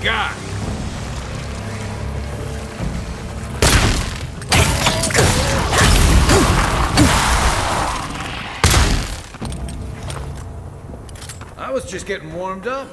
guy.
I was just getting warmed up.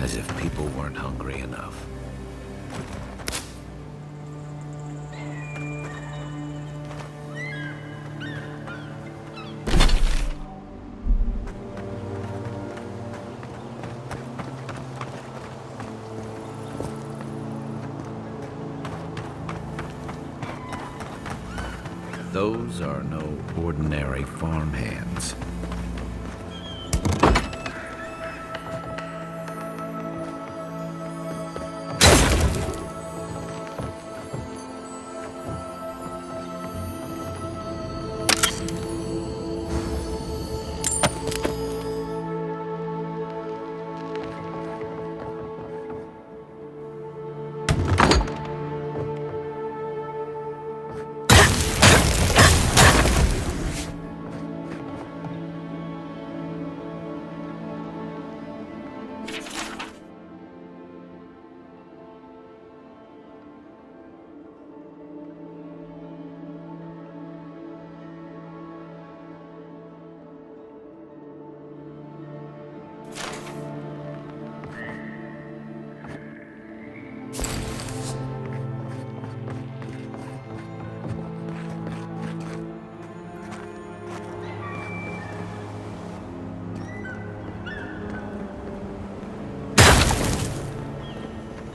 As if people weren't hungry enough. Those are no ordinary farmhands.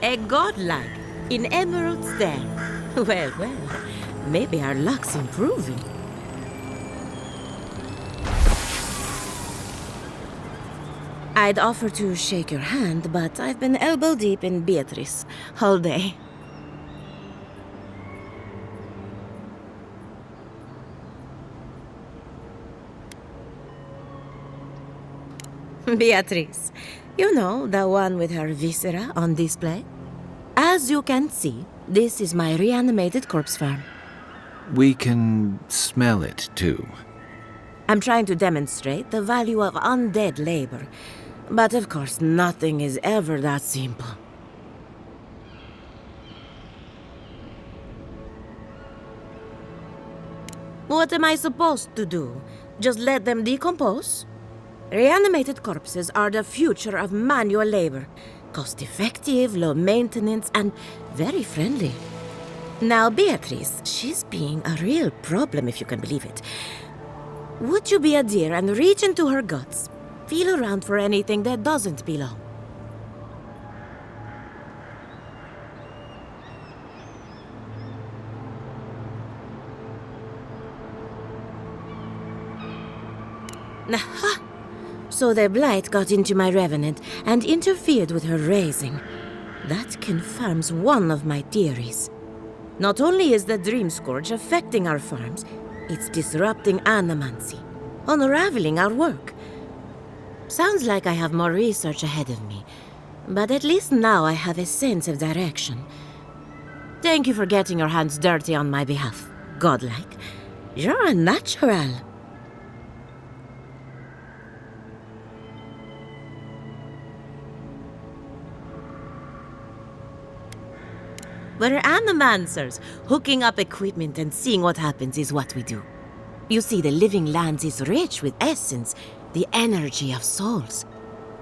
A godlike in emeralds there. Well, well, maybe our luck's improving. I'd offer to shake your hand, but I've been elbow deep in Beatrice all day. Beatrice, you know, the one with her viscera on display? As you can see, this is my reanimated corpse farm.
We can smell it, too.
I'm trying to demonstrate the value of undead labor. But of course, nothing is ever that simple. What am I supposed to do? Just let them decompose? Reanimated corpses are the future of manual labor. Cost-effective, low maintenance, and very friendly. Now, Beatrice, she's being a real problem, if you can believe it. Would you be a dear and reach into her guts? Feel around for anything that doesn't belong. Aha! So the blight got into my revenant and interfered with her raising. That confirms one of my theories. Not only is the Dream Scourge affecting our farms, it's disrupting animancy, unraveling our work. Sounds like I have more research ahead of me, but at least now I have a sense of direction. Thank you for getting your hands dirty on my behalf, godlike. You're a natural. We're animancers. Hooking up equipment and seeing what happens is what we do. You see, the living lands is rich with essence, the energy of souls.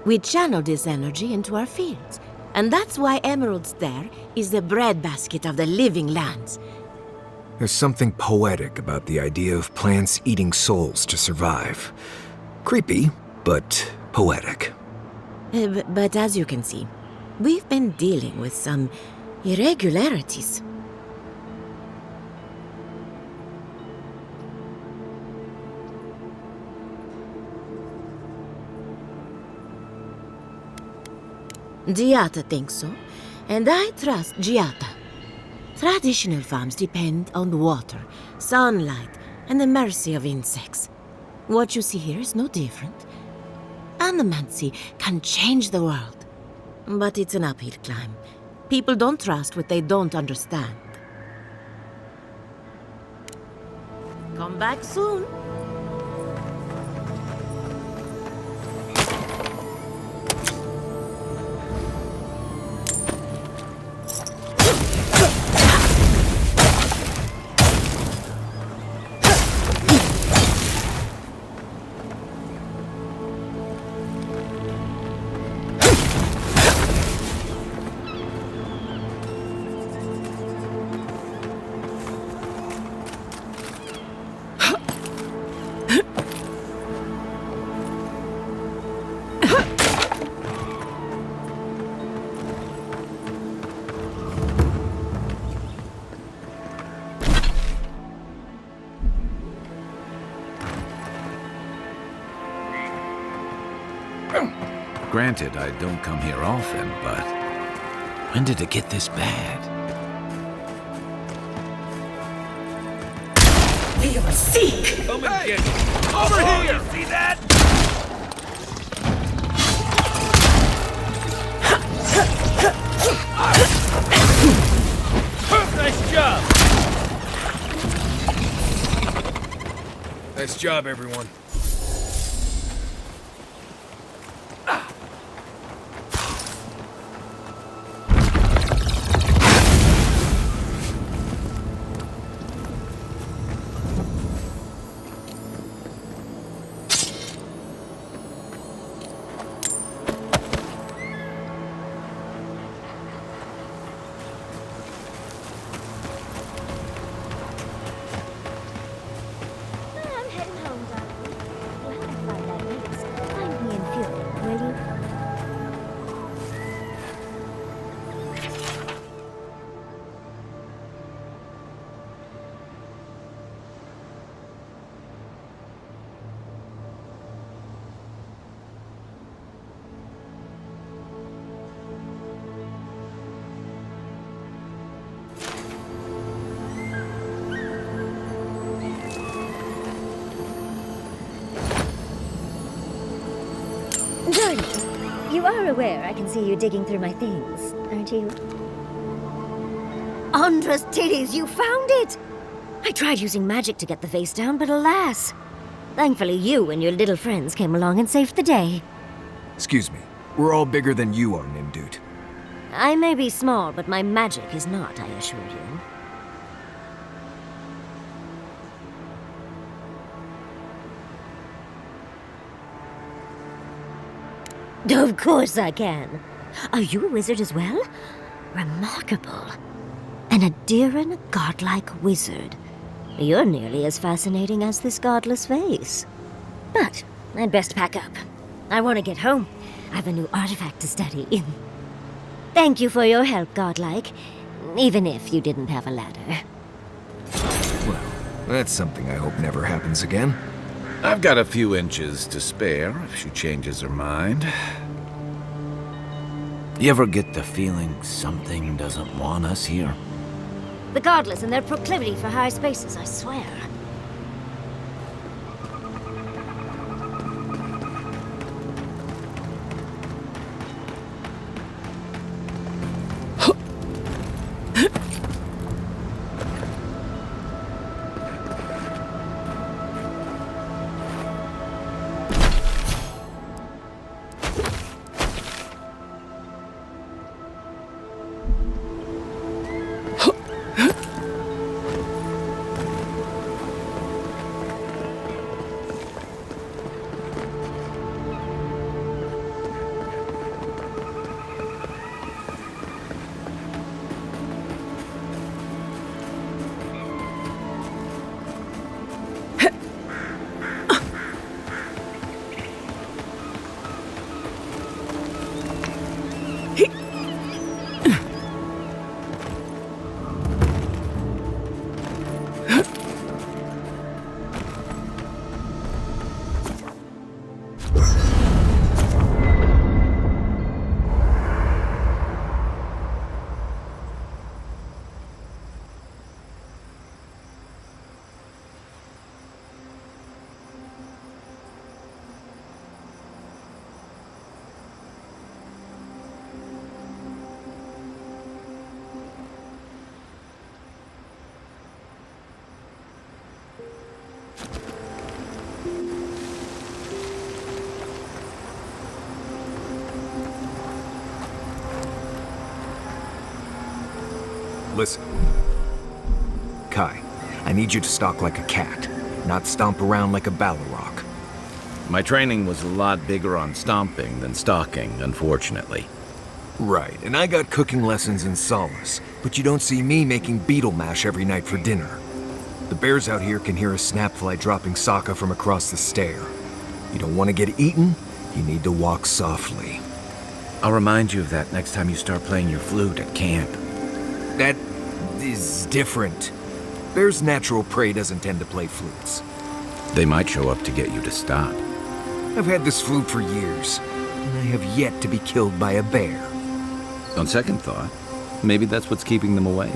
We channel this energy into our fields, and that's why Emerald's there is the breadbasket of the living lands.
There's something poetic about the idea of plants eating souls to survive. Creepy, but poetic.
But as you can see, we've been dealing with some irregularities. Giata thinks so, and I trust Giata. Traditional farms depend on water, sunlight, and the mercy of insects. What you see here is no different. Animancy can change the world, but it's an uphill climb. People don't trust what they don't understand. Come back soon.
Granted, I don't come here often, but when did it get this bad?
We are sick!
Come and get it! Over here! See that? Nice job!
Nice job, everyone.
I'm heading home, darling. You'll have to find that next. Find me in Fury, will you? Darling, you are aware I can see you digging through my things, aren't you? Andra's titties, you found it! I tried using magic to get the vase down, but alas. Thankfully, you and your little friends came along and saved the day.
Excuse me. We're all bigger than you are, Nimdude.
I may be small, but my magic is not, I assure you. Of course I can. Are you a wizard as well? Remarkable. An Adiran godlike wizard. You're nearly as fascinating as this godless vase. But I'd best pack up. I want to get home. I have a new artifact to study. Thank you for your help, godlike. Even if you didn't have a ladder.
Well, that's something I hope never happens again.
I've got a few inches to spare if she changes her mind. You ever get the feeling something doesn't want us here?
The godless and their proclivity for high spaces, I swear.
Listen. Kai, I need you to stalk like a cat, not stomp around like a Balrog.
My training was a lot bigger on stomping than stalking, unfortunately.
Right, and I got cooking lessons in Solace, but you don't see me making beetle mash every night for dinner. The bears out here can hear a snapfly dropping Sokka from across the stair. You don't want to get eaten, you need to walk softly.
I'll remind you of that next time you start playing your flute at camp.
That is different. Bear's natural prey doesn't tend to play flutes.
They might show up to get you to stop.
I've had this flute for years, and I have yet to be killed by a bear.
On second thought, maybe that's what's keeping them away.